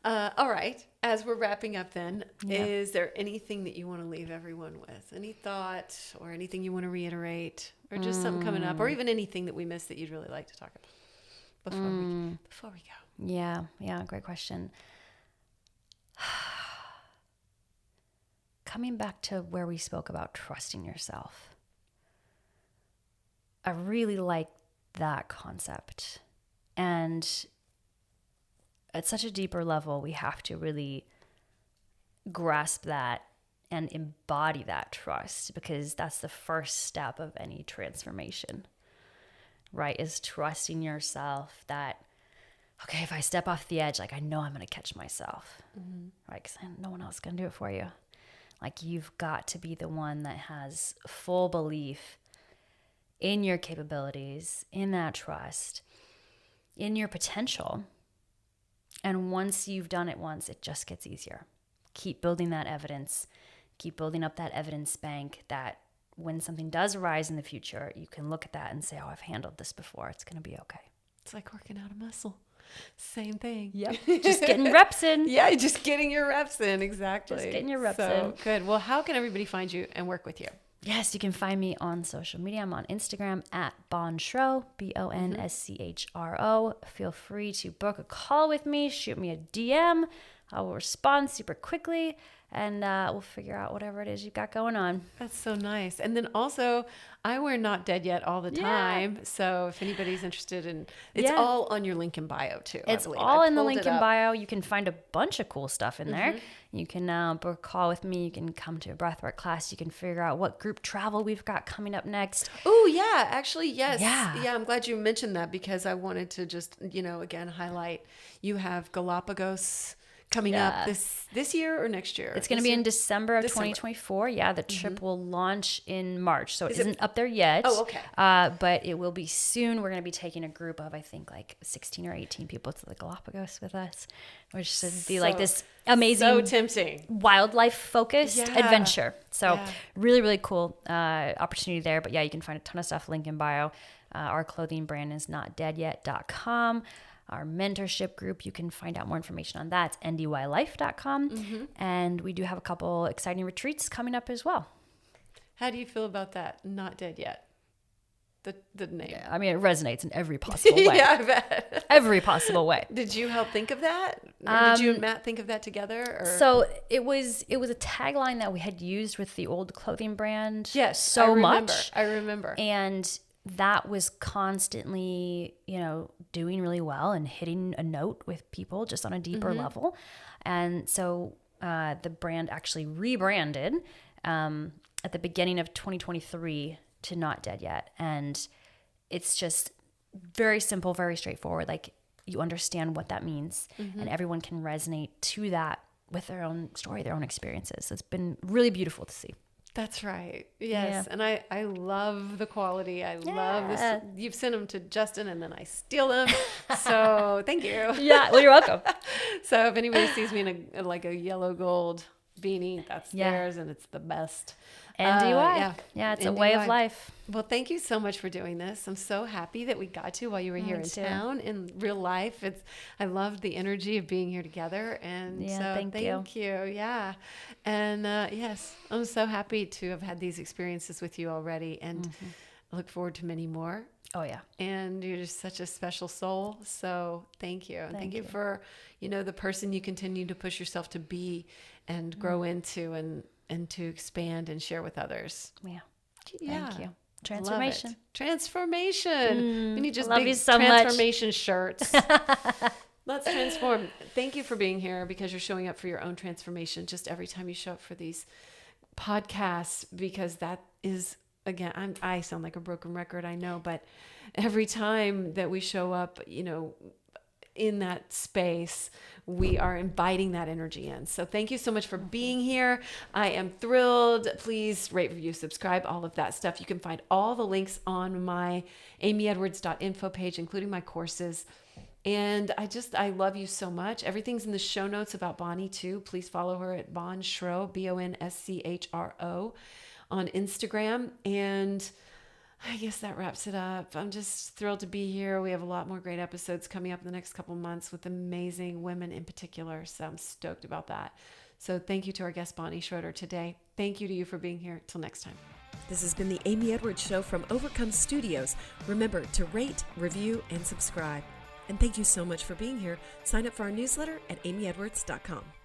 Speaker 2: All right. As we're wrapping up then, is there anything that you want to leave everyone with? Any thought or anything you want to reiterate, or just something coming up, or even anything that we missed that you'd really like to talk about before we go?
Speaker 1: Yeah. Great question. Coming back to where we spoke about trusting yourself. I really like that concept. And at such a deeper level, we have to really grasp that and embody that trust, because that's the first step of any transformation, right? Is trusting yourself that, okay, if I step off the edge, like, I know I'm going to catch myself, right? Because no one else is going to do it for you. Like, you've got to be the one that has full belief in your capabilities, in that trust, in your potential. And once you've done it once, it just gets easier. Keep building that evidence. Keep building up that evidence bank, that when something does arise in the future, you can look at that and say, oh, I've handled this before. It's going to be okay.
Speaker 2: It's like working out a muscle. Same thing.
Speaker 1: Yep. Just getting reps in.
Speaker 2: Yeah, just getting your reps in. Exactly.
Speaker 1: Just getting your reps
Speaker 2: in.
Speaker 1: in.
Speaker 2: Good. Well, how can everybody find you and work with you?
Speaker 1: Yes, you can find me on social media. I'm on Instagram at Bonschro, BONSCHRO. Feel free to book a call with me, shoot me a DM. I will respond super quickly. and we'll figure out whatever it is you've got going on.
Speaker 2: That's so nice. And then also, I wear Not Dead Yet all the time. So if anybody's interested in, it's all on your link in bio too.
Speaker 1: It's
Speaker 2: I believe.
Speaker 1: all
Speaker 2: I
Speaker 1: in the
Speaker 2: pulled
Speaker 1: link
Speaker 2: it
Speaker 1: in
Speaker 2: up.
Speaker 1: bio. You can find a bunch of cool stuff in there. You can book a call with me. You can come to a breathwork class. You can figure out what group travel we've got coming up next.
Speaker 2: Oh yeah, actually, yes.
Speaker 1: Yeah.
Speaker 2: I'm glad you mentioned that because I wanted to just, again, highlight you have Galapagos coming up this year or next year?
Speaker 1: It's going to be in December of 2024. Yeah, the trip will launch in March. So it isn't up there yet.
Speaker 2: Oh, okay.
Speaker 1: But it will be soon. We're going to be taking a group of, I think, like 16 or 18 people to the Galapagos with us, which should be like this amazing,
Speaker 2: so tempting,
Speaker 1: wildlife-focused adventure. So really, really cool opportunity there. But yeah, you can find a ton of stuff, link in bio. Our clothing brand is notdeadyet.com. Our mentorship group, you can find out more information on that. It's ndylife.com. And we do have a couple exciting retreats coming up as well.
Speaker 2: How do you feel about that? Not Dead Yet. The name.
Speaker 1: Yeah, I mean, it resenates in every possible way.
Speaker 2: Yeah, I bet.
Speaker 1: Every possible way.
Speaker 2: Did you help think of that? Or did you and Matt think of that together? Or?
Speaker 1: So it was a tagline that we had used with the old clothing brand.
Speaker 2: Yes,
Speaker 1: so much.
Speaker 2: I remember.
Speaker 1: And that was constantly, doing really well and hitting a note with people just on a deeper level. And so the brand actually rebranded at the beginning of 2023 to Not Dead Yet. And it's just very simple, very straightforward. Like, you understand what that means, and everyone can resonate to that with their own story, their own experiences. So it's been really beautiful to see.
Speaker 2: That's right. Yes. Yeah. And I love the quality. I love this. You've sent them to Justin and then I steal them. So thank you.
Speaker 1: Yeah. Well, you're welcome.
Speaker 2: So if anybody sees me in a yellow gold beanie, that's theirs, and it's the best.
Speaker 1: NDY. Yeah. It's NDY. A way of life.
Speaker 2: Well, thank you so much for doing this. I'm so happy that we got to while you were here in town in real life. I loved the energy of being here together. And so thank you. Yeah. And yes, I'm so happy to have had these experiences with you already, and I look forward to many more.
Speaker 1: Oh yeah.
Speaker 2: And you're just such a special soul. So thank you. And thank you for, the person you continue to push yourself to be and grow into and to expand and share with others.
Speaker 1: Yeah. Thank you. Transformation.
Speaker 2: Transformation. We need just
Speaker 1: love
Speaker 2: big
Speaker 1: you so
Speaker 2: transformation
Speaker 1: much.
Speaker 2: Shirts. Let's transform. Thank you for being here, because you're showing up for your own transformation just every time you show up for these podcasts, because that is, again, I sound like a broken record, I know, but every time that we show up, in that space, we are inviting that energy in. So thank you so much for being here. I am thrilled. Please rate, review, subscribe, all of that stuff. You can find all the links on my amyedwards.info page, including my courses. And I love you so much. Everything's in the show notes about Bonnie too. Please follow her at Bonnie Schroeder, BONSCHRO on Instagram. And I guess that wraps it up. I'm just thrilled to be here. We have a lot more great episodes coming up in the next couple months with amazing women in particular. So I'm stoked about that. So thank you to our guest, Bonnie Schroeder, today. Thank you to you for being here. Till next time.
Speaker 4: This has been the Amy Edwards Show from Overcome Studios. Remember to rate, review, and subscribe. And thank you so much for being here. Sign up for our newsletter at amyedwards.com.